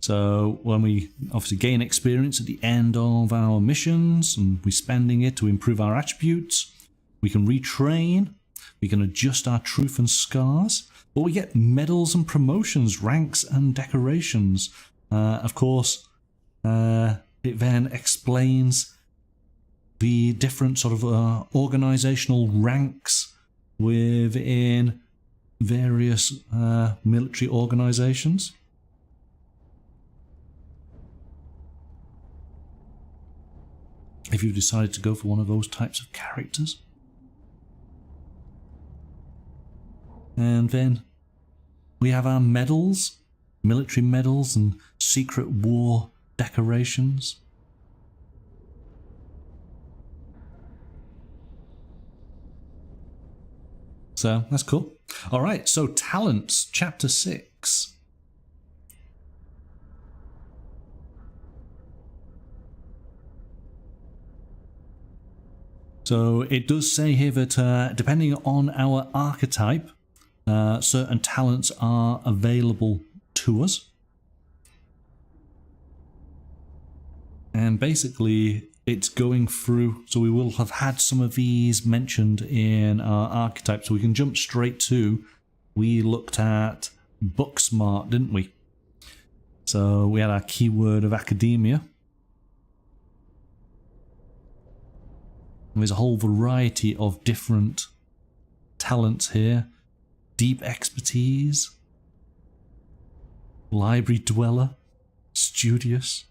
So when we obviously gain experience at the end of our missions and we're spending it to improve our attributes, we can retrain, we can adjust our truth and scars, but we get medals and promotions, ranks and decorations. Of course, it then explains the different sort of organizational ranks within various military organizations. If you've decided to go for one of those types of characters. And then we have our medals, military medals and secret war decorations. So that's cool. All right, so talents, chapter 6. So it does say here that depending on our archetype, certain talents are available to us. And basically it's going through, so we will have had some of these mentioned in our archetype, so we can jump straight to, we looked at book smart, didn't we? So we had our keyword of academia. And there's a whole variety of different talents here. Deep expertise, library dweller, studious.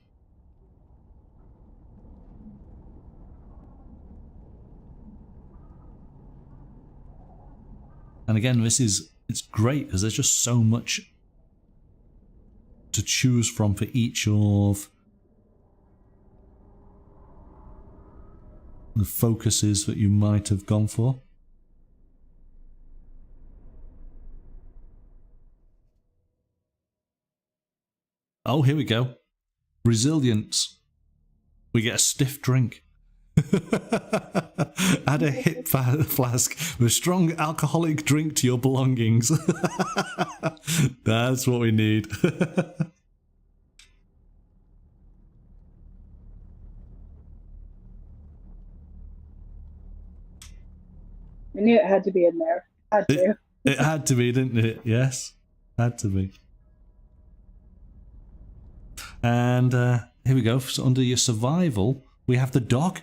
And again, it's great because there's just so much to choose from for each of the focuses that you might have gone for. Oh, here we go. Resilience. We get a stiff drink. Add a hip flask with strong alcoholic drink to your belongings. That's what we need. I knew it had to be in there. It had to be, didn't it? Yes, had to be. And here we go. So under your survival, we have the dog.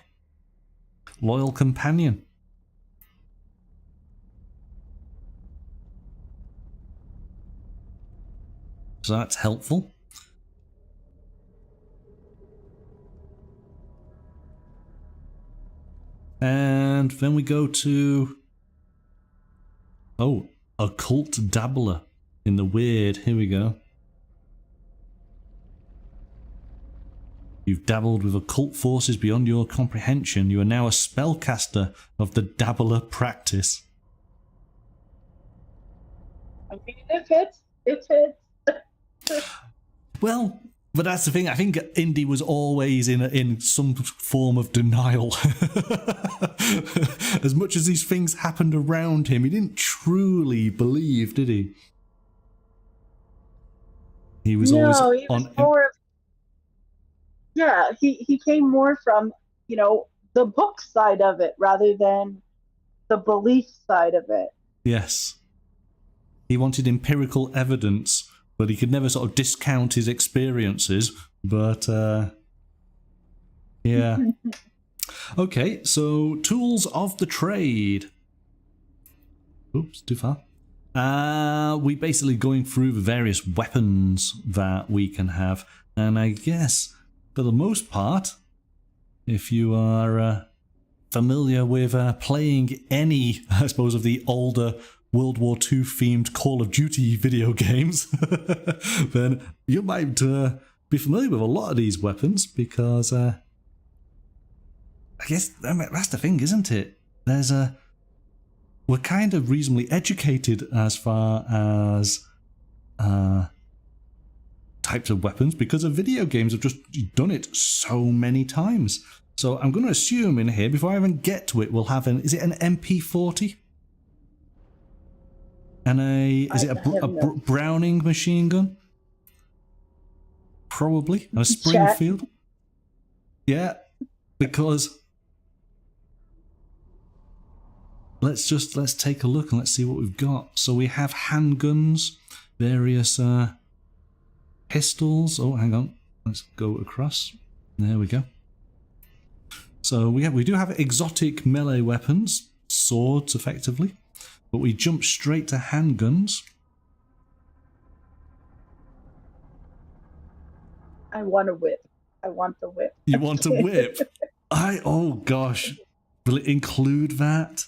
Loyal companion. So that's helpful. And then we go to... Oh, occult dabbler in the weird. Here we go. You've dabbled with occult forces beyond your comprehension. You are now a spellcaster of the dabbler practice. I mean, it fits. It fits. Well, but that's the thing. I think Indy was always in some form of denial. As much as these things happened around him, he didn't truly believe, did he? He was always on. More. Yeah, he came more from, you know, the book side of it rather than the belief side of it. Yes. He wanted empirical evidence, but he could never sort of discount his experiences. But, yeah. Okay, so tools of the trade. Oops, too far. We basically going through the various weapons that we can have. And I guess, for the most part, if you are familiar with playing any, I suppose, of the older World War II themed Call of Duty video games, then you might be familiar with a lot of these weapons, because I guess that's the thing, isn't it? We're kind of reasonably educated as far as types of weapons, because of video games have just done it so many times. So I'm going to assume in here, before I even get to it, we'll have is it an MP40? And is it a Browning machine gun? Probably. And a Springfield? Yeah, because let's take a look and let's see what we've got. So we have handguns, various pistols. Oh, hang on. Let's go across. There we go. So we do have exotic melee weapons, swords effectively, but we jump straight to handguns. I want a whip. I want the whip. You want a whip? Oh gosh. Will it include that?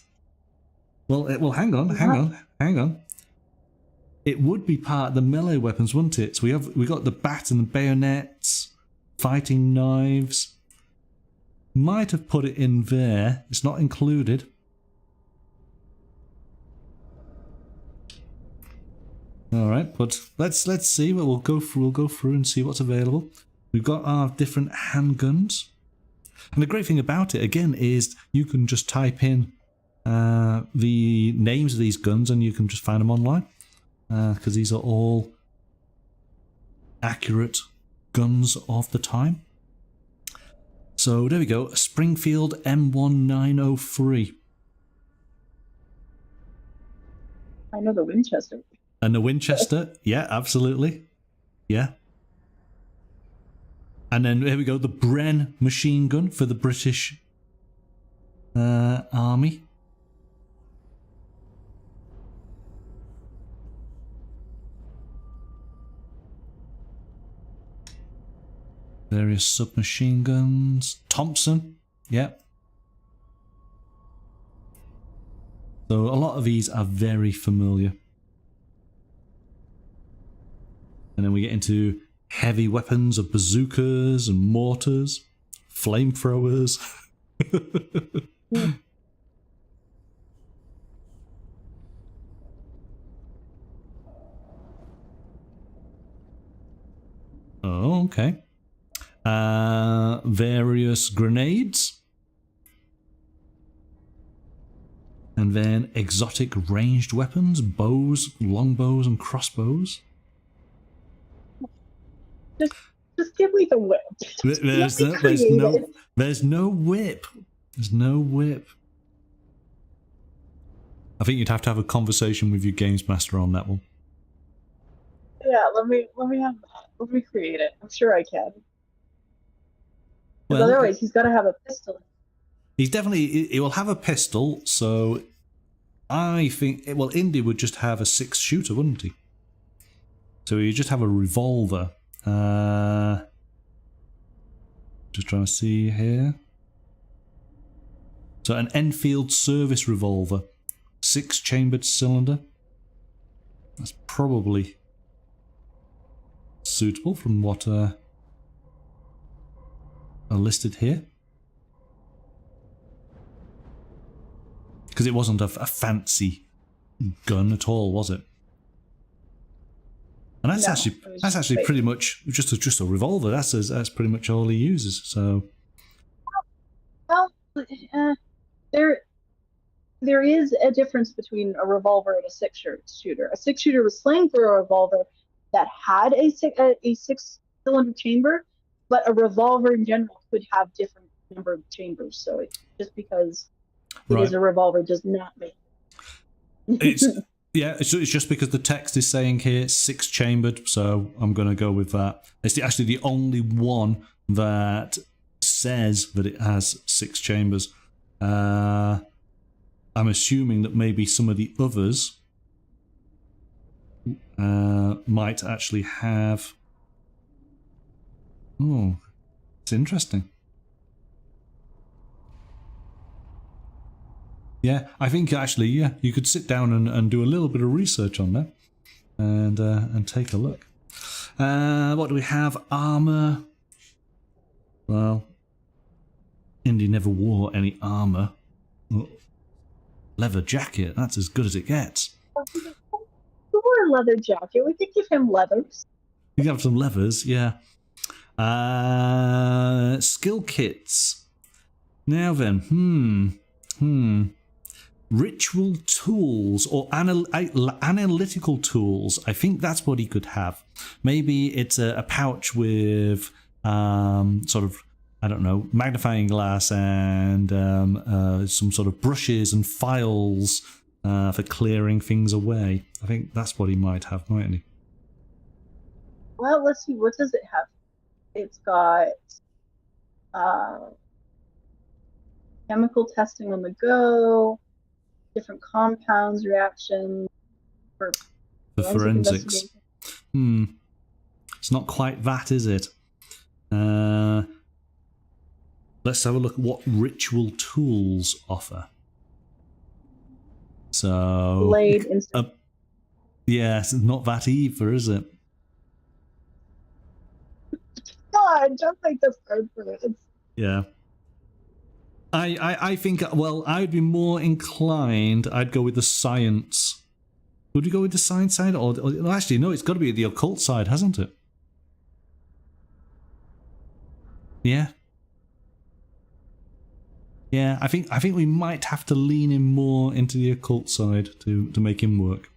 Well, hang on. It would be part of the melee weapons, wouldn't it? So we got the bat and the bayonets, fighting knives. Might have put it in there. It's not included. All right, but let's see. We'll go through and see what's available. We've got our different handguns, and the great thing about it again is you can just type in the names of these guns and you can just find them online, because these are all accurate guns of the time. So there we go, a Springfield M1903. I know the Winchester. And the Winchester, yeah, absolutely. Yeah. And then here we go, the Bren machine gun for the British Army. Various submachine guns. Thompson, yeah. So a lot of these are very familiar. And then we get into heavy weapons of bazookas and mortars, flamethrowers. Oh, okay. Various grenades. And then exotic ranged weapons, bows, longbows and crossbows. Just give me the whip. There's no whip. There's no whip. I think you'd have to have a conversation with your games master on that one. Yeah, let me have that. Let me create it. I'm sure I can. Well, otherwise, he's got to have a pistol. He will have a pistol, so I think, well, Indy would just have a 6-shooter, wouldn't he? So he'd just have a revolver. Just trying to see here. So an Enfield service revolver, 6-chambered cylinder. That's probably suitable from what are listed here. Because it wasn't a fancy gun at all, was it? And that's actually pretty much just a revolver. That's pretty much all he uses. So, well, there is a difference between a revolver and a six-shooter. A six-shooter was slang for a revolver that had a six-cylinder chamber, but a revolver in general could have different number of chambers. So it's just because it is a revolver does not make it's just because the text is saying here 6-chambered, so I'm going to go with that. It's actually the only one that says that it has 6 chambers. I'm assuming that maybe some of the others might actually have... Oh, it's interesting. Yeah, I think actually, you could sit down and do a little bit of research on that and take a look. What do we have? Armor. Well, Indy never wore any armor. Oh, leather jacket, that's as good as it gets. He wore a leather jacket. We could give him leathers. You can have some leathers, yeah. Skill kits. Now then, ritual tools or analytical tools. I think that's what he could have. Maybe it's a pouch with sort of, I don't know, magnifying glass and some sort of brushes and files for clearing things away. I think that's what he might have, mightn't he? Well, let's see. What does it have? It's got chemical testing on the go, different compounds, reactions for forensics. It's not quite that, is it? Let's have a look at what ritual tools offer. So, blade instant. Yeah, it's not that either, is it? God, don't make this hard for it. Yeah. I think, well, I'd be more inclined, I'd go with the science. Would we go with the science side? Or actually, no, it's got to be the occult side, hasn't it? Yeah. Yeah, I think we might have to lean in more into the occult side to make him work.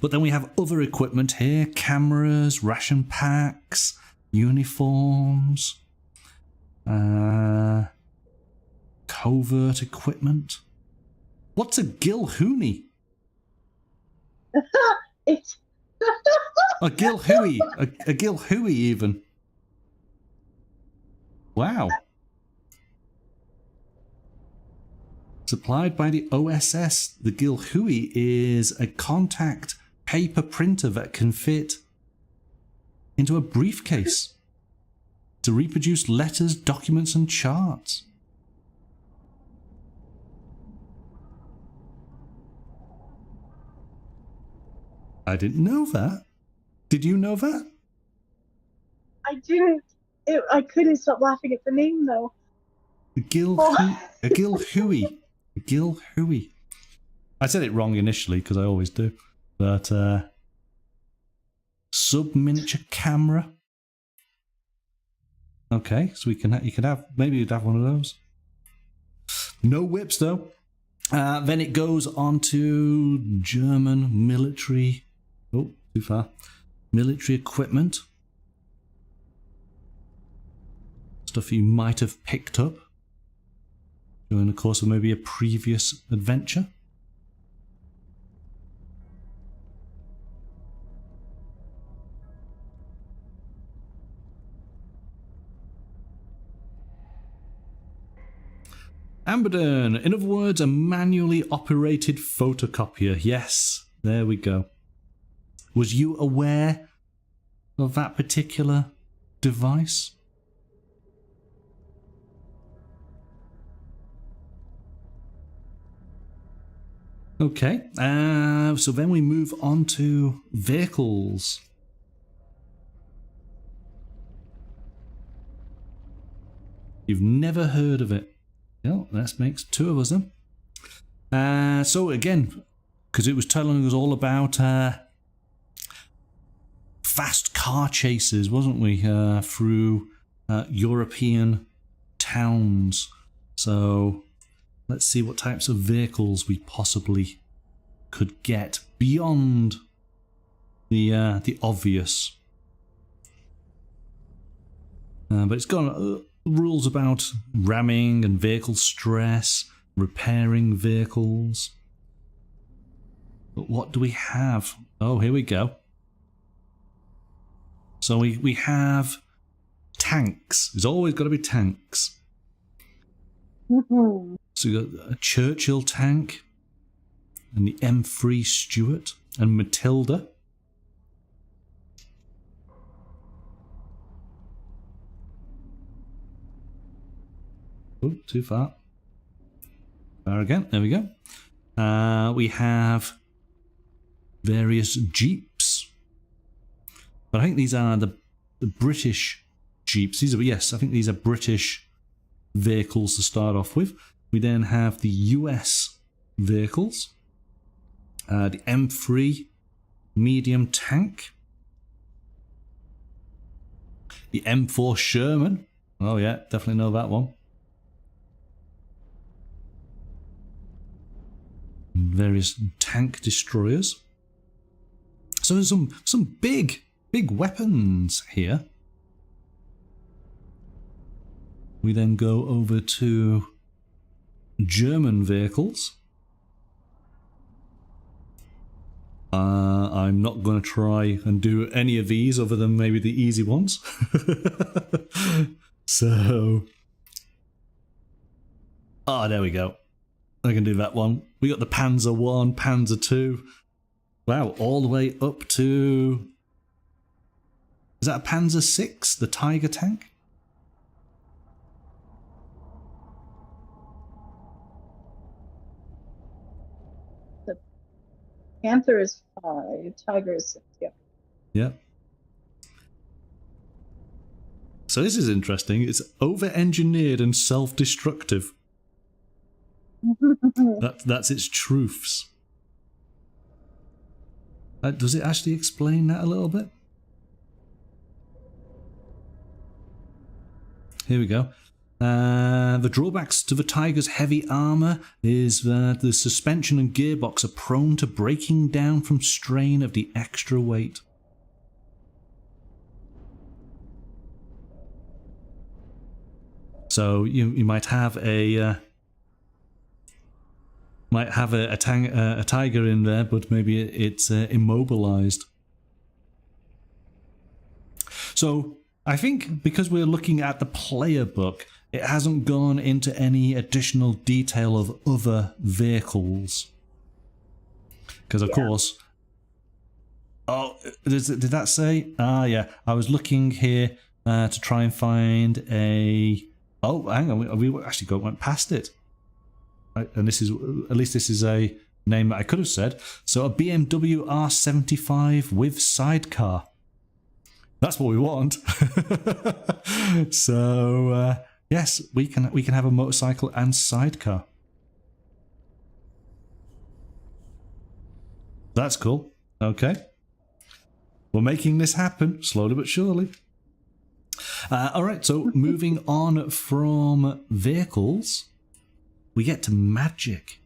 But then we have other equipment here. Cameras, ration packs, uniforms. Covert equipment. What's a Gilhoonie? It's a Gilhooey. A Gilhooey even. Wow. Supplied by the OSS, the Gilhooey is a contact paper printer that can fit into a briefcase to reproduce letters, documents, and charts. I didn't know that. Did you know that? I didn't. I couldn't stop laughing at the name, though. A Gilhooey. A Gilhooey. I said it wrong initially, because I always do. But, sub-miniature camera. Okay, so you could have, maybe you'd have one of those. No whips, though. Then it goes on to German military... Oh, too far. Military equipment. Stuff you might have picked up during the course of maybe a previous adventure. Amberdern, in other words, a manually operated photocopier. Yes, there we go. Was you aware of that particular device? Okay, so then we move on to vehicles. You've never heard of it. Yeah, that makes 2 of us then. So again, because it was telling us all about fast car chases, wasn't we, through European towns. So let's see what types of vehicles we possibly could get beyond the obvious. But it's got rules about ramming and vehicle stress, repairing vehicles. But what do we have? Oh, here we go. So we have tanks. There's always got to be tanks. Mm-hmm. So we've got a Churchill tank, and the M3 Stuart, and Matilda. Oh, too far. Far again. There we go. We have various Jeeps. But I think these are the British Jeeps. These are, yes, I think these are British vehicles to start off with. We then have the US vehicles. The M3 medium tank. The M4 Sherman. Oh yeah, definitely know that one. Various tank destroyers. So there's some big weapons here. We then go over to German vehicles. I'm not going to try and do any of these other than maybe the easy ones. So, there we go. I can do that one. We got the Panzer 1, Panzer 2. Wow, all the way up to... Is that a Panzer 6, the Tiger tank? The Panther is 5, Tiger is 6, yeah. Yeah. So this is interesting. It's over-engineered and self-destructive. That's its truths. Does it actually explain that a little bit? Here we go. The drawbacks to the Tiger's heavy armor is that the suspension and gearbox are prone to breaking down from strain of the extra weight. So you might have a tiger in there, but maybe it's immobilized. So I think because we're looking at the player book, it hasn't gone into any additional detail of other vehicles. Because of course... Oh, did that say? Ah, yeah. I was looking here to try and find a... Oh, hang on. We actually went past it. And this is, at least this is a name that I could have said. So a BMW R75 with sidecar. That's what we want. So yes, we can have a motorcycle and sidecar. That's cool. Okay, we're making this happen slowly but surely. All right, so moving on from vehicles, we get to magic,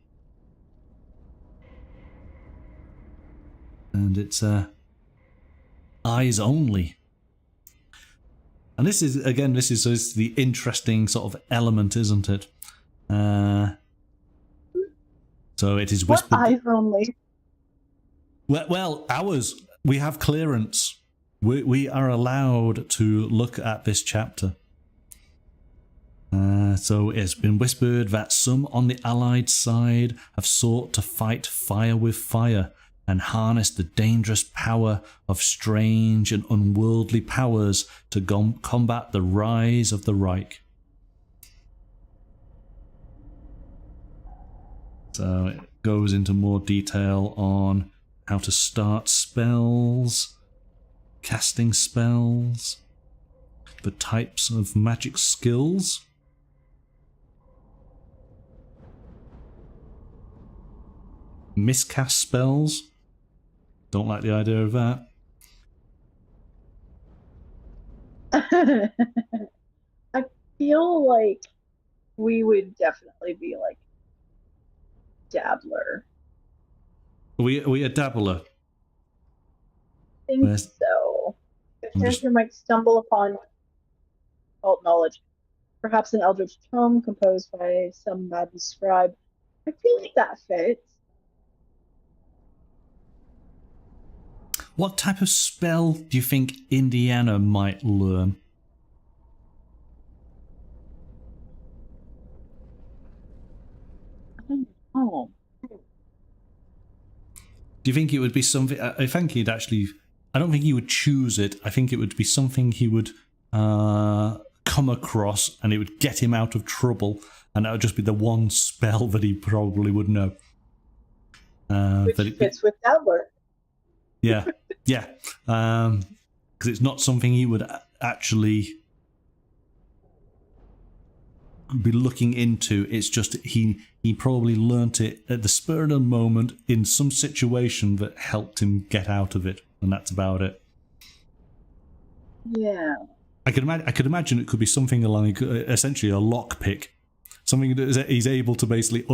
and it's eyes only. And this is, again, this is the interesting sort of element, isn't it? So it is whispered. What eyes only? Well, ours, we have clearance. We are allowed to look at this chapter. So it's been whispered that some on the Allied side have sought to fight fire with fire and harness the dangerous power of strange and unworldly powers to combat the rise of the Reich. So it goes into more detail on how to start spells, casting spells, the types of magic skills, miscast spells. Don't like the idea of that. I feel like we would definitely be like dabbler. Are we a dabbler? I think so. The character might stumble upon occult knowledge, perhaps an eldritch tome composed by some maddened scribe. I feel like that fits. What type of spell do you think Indiana might learn? I don't know. Do you think it would be something... I think he'd actually... I don't think he would choose it. I think it would be something he would come across, and it would get him out of trouble, and that would just be the one spell that he probably would know. Which fits with dabbler. Yeah, yeah. Because it's not something he would actually be looking into. It's just he probably learnt it at the spur of the moment in some situation that helped him get out of it, and that's about it. Yeah. I could imagine it could be something like essentially a lockpick. Something that he's able to basically,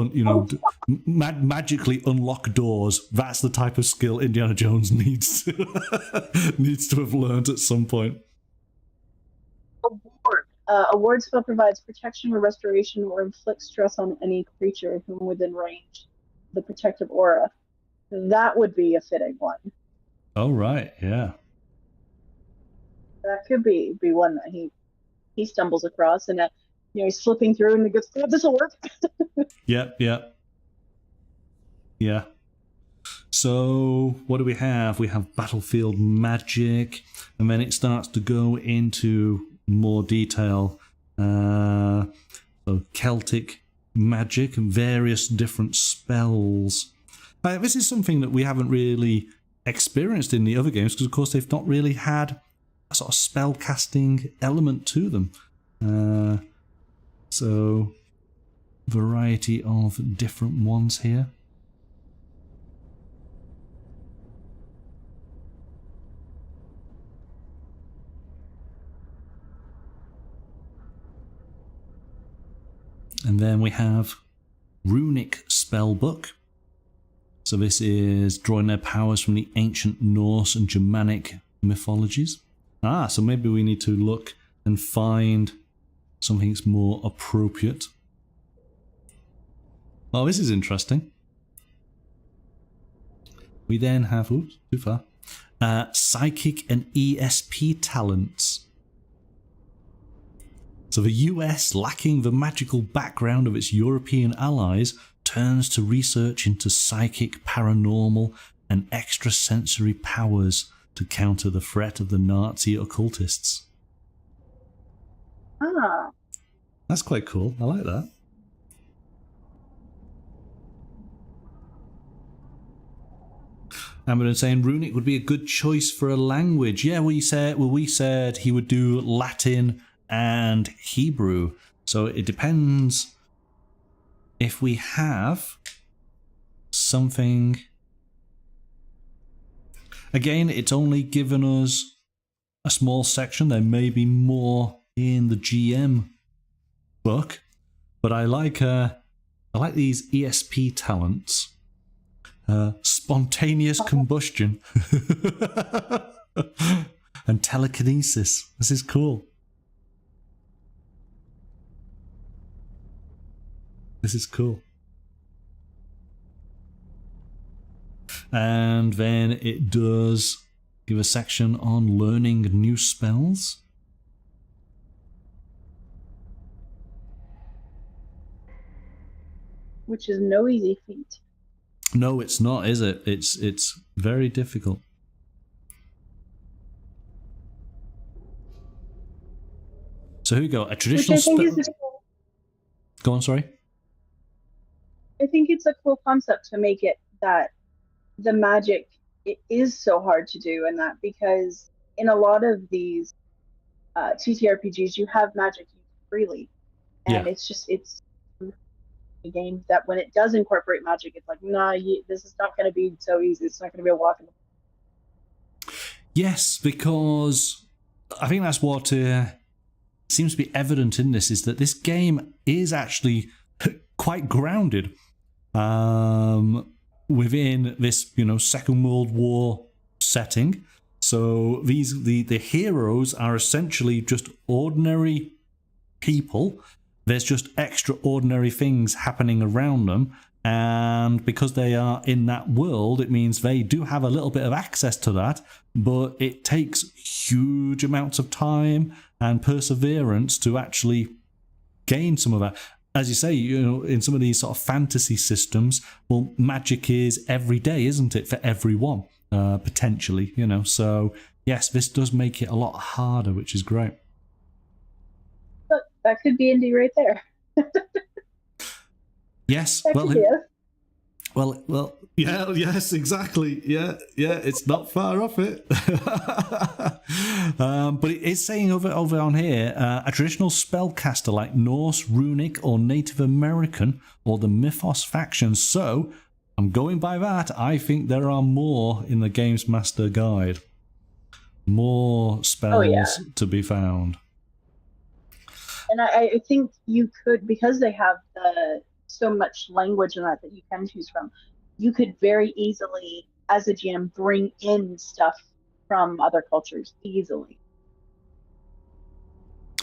magically unlock doors. That's the type of skill Indiana Jones needs to have learned at some point. A ward spell provides protection or restoration or inflicts stress on any creature whom within range of the protective aura. That would be a fitting one. Oh, right, yeah. That could be one that he stumbles across, and he's flipping through and he goes, oh, this will work. Yeah. So what do we have? We have battlefield magic, and then it starts to go into more detail. So Celtic magic and various different spells. This is something that we haven't really experienced in the other games, because of course they've not really had a sort of spell casting element to them. So variety of different ones here. And then we have Runic Spellbook. So this is drawing their powers from the ancient Norse and Germanic mythologies. So maybe we need to look and find something that's more appropriate. Oh, this is interesting. We then have, oops, too far, psychic and ESP talents. So the US, lacking the magical background of its European allies, turns to research into psychic, paranormal, and extrasensory powers to counter the threat of the Nazi occultists. Ah. That's quite cool. I like that. Amber saying Runic would be a good choice for a language. Yeah, we said he would do Latin and Hebrew. So it depends if we have something. Again, it's only given us a small section. There may be more in the GM book, but I like these ESP talents. Spontaneous combustion and telekinesis. This is cool. This is cool. And then it does give a section on learning new spells. Which is no easy feat. No, it's not, is it? It's very difficult. So here we go. A traditional spell. Go on, sorry. I think it's a cool concept to make it that the magic it is so hard to do, and that because in a lot of these TTRPGs you have magic used freely, and it's a game that when it does incorporate magic, it's like, nah, this is not going to be so easy. It's not going to be a walk in the Yes, because I think that's what seems to be evident in this, is that this game is actually quite grounded within this, Second World War setting. So the heroes are essentially just ordinary people. There's just extraordinary things happening around them, and because they are in that world, it means they do have a little bit of access to that, but it takes huge amounts of time and perseverance to actually gain some of that. As you say, in some of these sort of fantasy systems, well, magic is every day, isn't it, for everyone, potentially, So, yes, this does make it a lot harder, which is great. Look, that could be indie right there. Yes, well, yeah, yes, exactly. Yeah, it's not far off it. But it is saying over on here, a traditional spellcaster like Norse, Runic, or Native American, or the Mythos factions. So, I'm going by that. I think there are more in the Games Master Guide. More spells to be found. And I think you could, because they have so much language in that you can choose from, you could very easily, as a GM, bring in stuff from other cultures easily.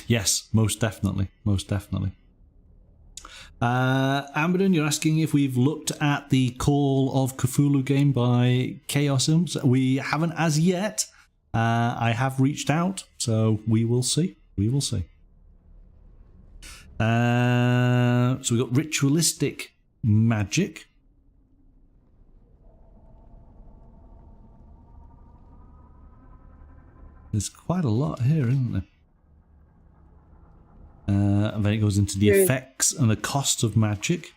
Yes, most definitely. Most definitely. Amberden, you're asking if we've looked at the Call of Cthulhu game by Chaos Ilms. We haven't as yet. I have reached out, so we will see. We will see. So we've got ritualistic magic. There's quite a lot here, isn't there? And then it goes into the effects and the costs of magic.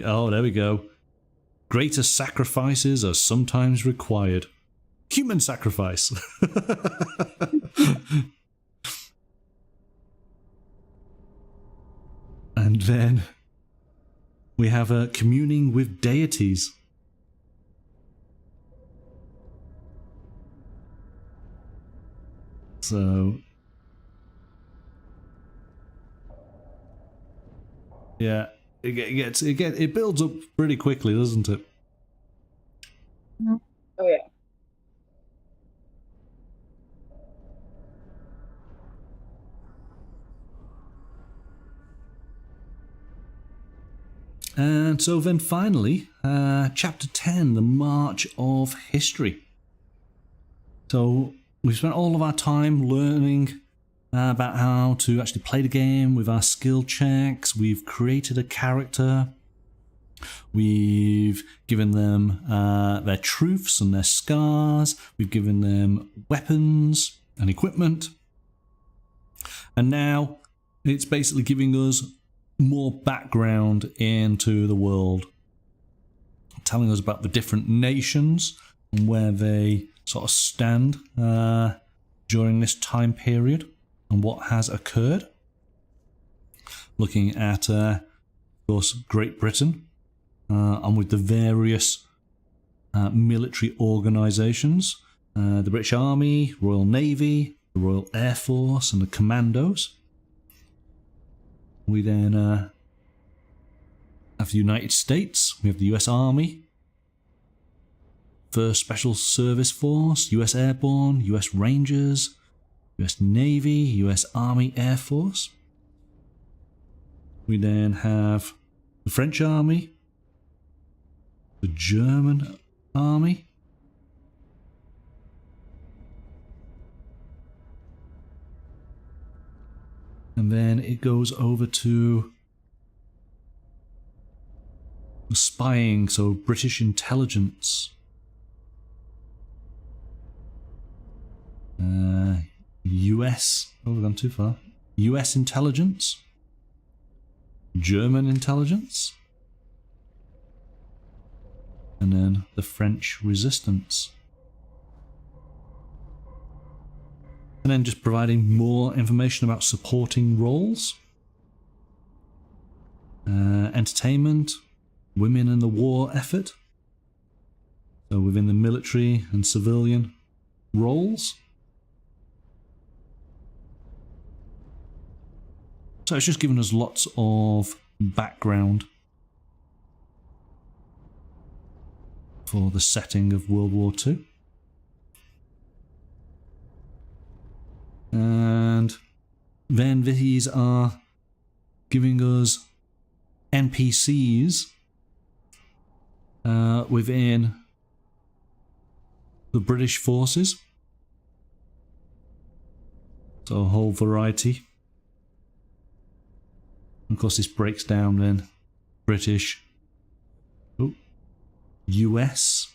Oh, there we go. Greater sacrifices are sometimes required. Human sacrifice. And then we have communing with deities. So, yeah, it builds up pretty quickly, doesn't it? Oh yeah. And so then finally, Chapter 10, the March of History. So we've spent all of our time learning about how to actually play the game with our skill checks. We've created a character. We've given them their truths and their scars. We've given them weapons and equipment. And now it's basically giving us more background into the world, telling us about the different nations and where they sort of stand during this time period and what has occurred. Looking at, of course, Great Britain and with the various military organisations, the British Army, Royal Navy, the Royal Air Force and the Commandos. We then have the United States, we have the US Army, First Special Service Force, US Airborne, US Rangers, US Navy, US Army Air Force. We then have the French Army, the German Army, and then it goes over to spying, so British intelligence, US, oh, we've gone too far, US intelligence, German intelligence, and then the French resistance. And then just providing more information about supporting roles. Entertainment, women in the war effort. So within the military and civilian roles. So it's just given us lots of background for the setting of World War II. And then these are giving us NPCs within the British forces. So a whole variety. Of course, this breaks down then British, US,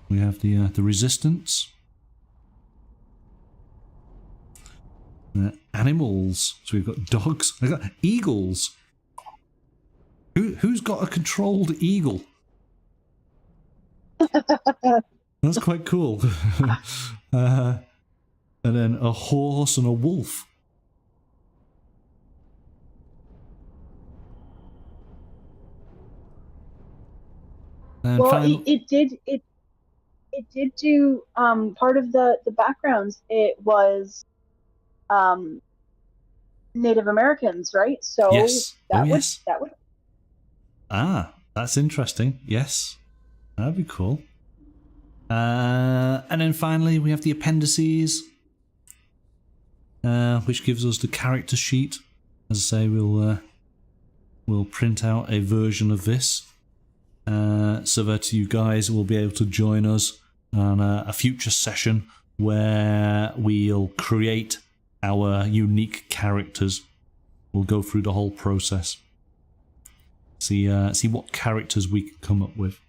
we have the Resistance, animals. So we've got dogs. I've got eagles. Who's got a controlled eagle? That's quite cool. And then a horse and a wolf. And well, it did do part of the backgrounds. It was Native Americans, right? So yes. that Yes. would. Ah, that's interesting. Yes, that'd be cool. And then finally we have the appendices, which gives us the character sheet. As I say, we'll print out a version of this, so that you guys will be able to join us on a future session where we'll create our unique characters. We'll go through the whole process. See what characters we can come up with.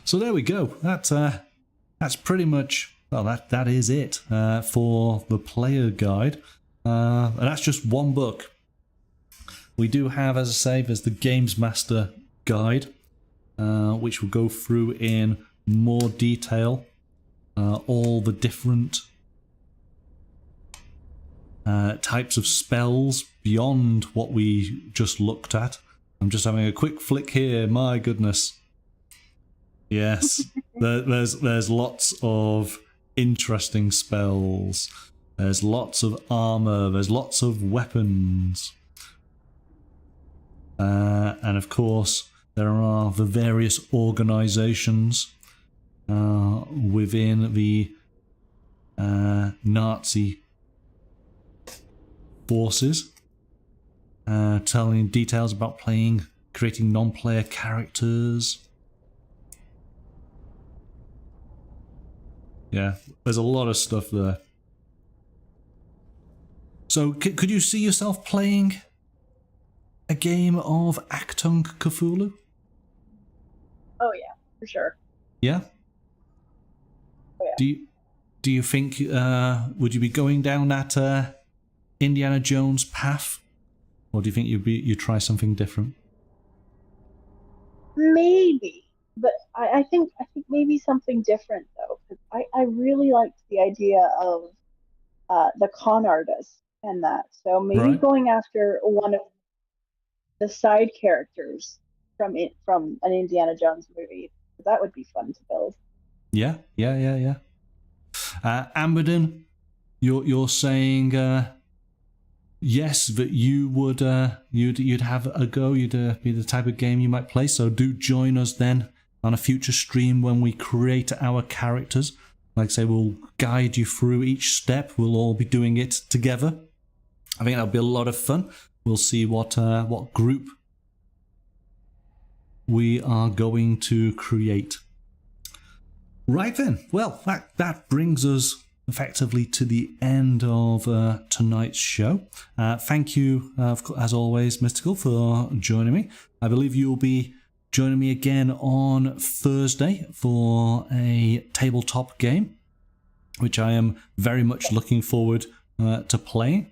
So there we go. That's pretty much, well, that is it for the player guide. And that's just one book. We do have, as I say, there's the Games Master guide, which will go through in more detail all the different types of spells beyond what we just looked at. I'm just having a quick flick here. My goodness. Yes, there's lots of interesting spells. There's lots of armor. There's lots of weapons. And of course, there are the various organizations within the Nazi forces, telling details about creating non-player characters. Yeah, there's a lot of stuff there. So, could you see yourself playing a game of Achtung Cthulhu? Oh yeah, for sure. Yeah? Oh, yeah. Do you think, would you be going down that Indiana Jones path? Or do you think you'd try something different? Maybe, but I think maybe something different though. 'Cause I really liked the idea of the con artist and that. So maybe Right. going after one of the side characters from an Indiana Jones movie. That would be fun to build. Yeah. Amberden, you're saying yes, that you would you'd have a go. You'd be the type of game you might play. So do join us then on a future stream when we create our characters. Like I say, we'll guide you through each step. We'll all be doing it together. I think that'll be a lot of fun. We'll see what group we are going to create. Right then, well, that brings us effectively to the end of tonight's show. Thank you, as always, Mystical, for joining me. I believe you'll be joining me again on Thursday for a tabletop game, which I am very much looking forward to playing.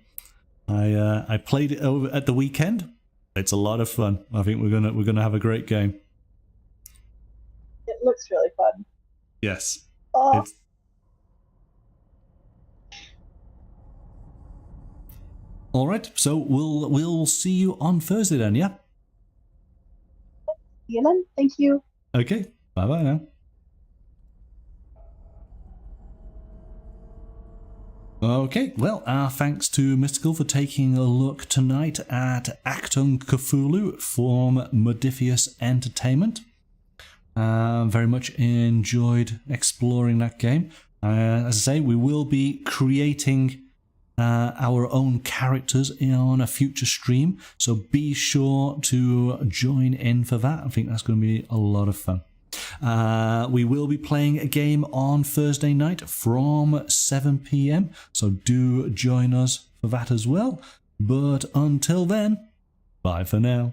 I played it over at the weekend, It's a lot of fun. I think we're gonna have a great game. It looks really fun. Yes. Oh, All right. So we'll see you on Thursday then. Yeah. see you then. Thank you. Okay. Bye bye now. Okay, well, thanks to Mystical for taking a look tonight at Achtung Cthulhu from MODIPHIUS Entertainment. Very much enjoyed exploring that game. As I say, we will be creating our own characters on a future stream, so be sure to join in for that. I think that's going to be a lot of fun. We will be playing a game on Thursday night from 7 PM, so do join us for that as well. But until then, bye for now.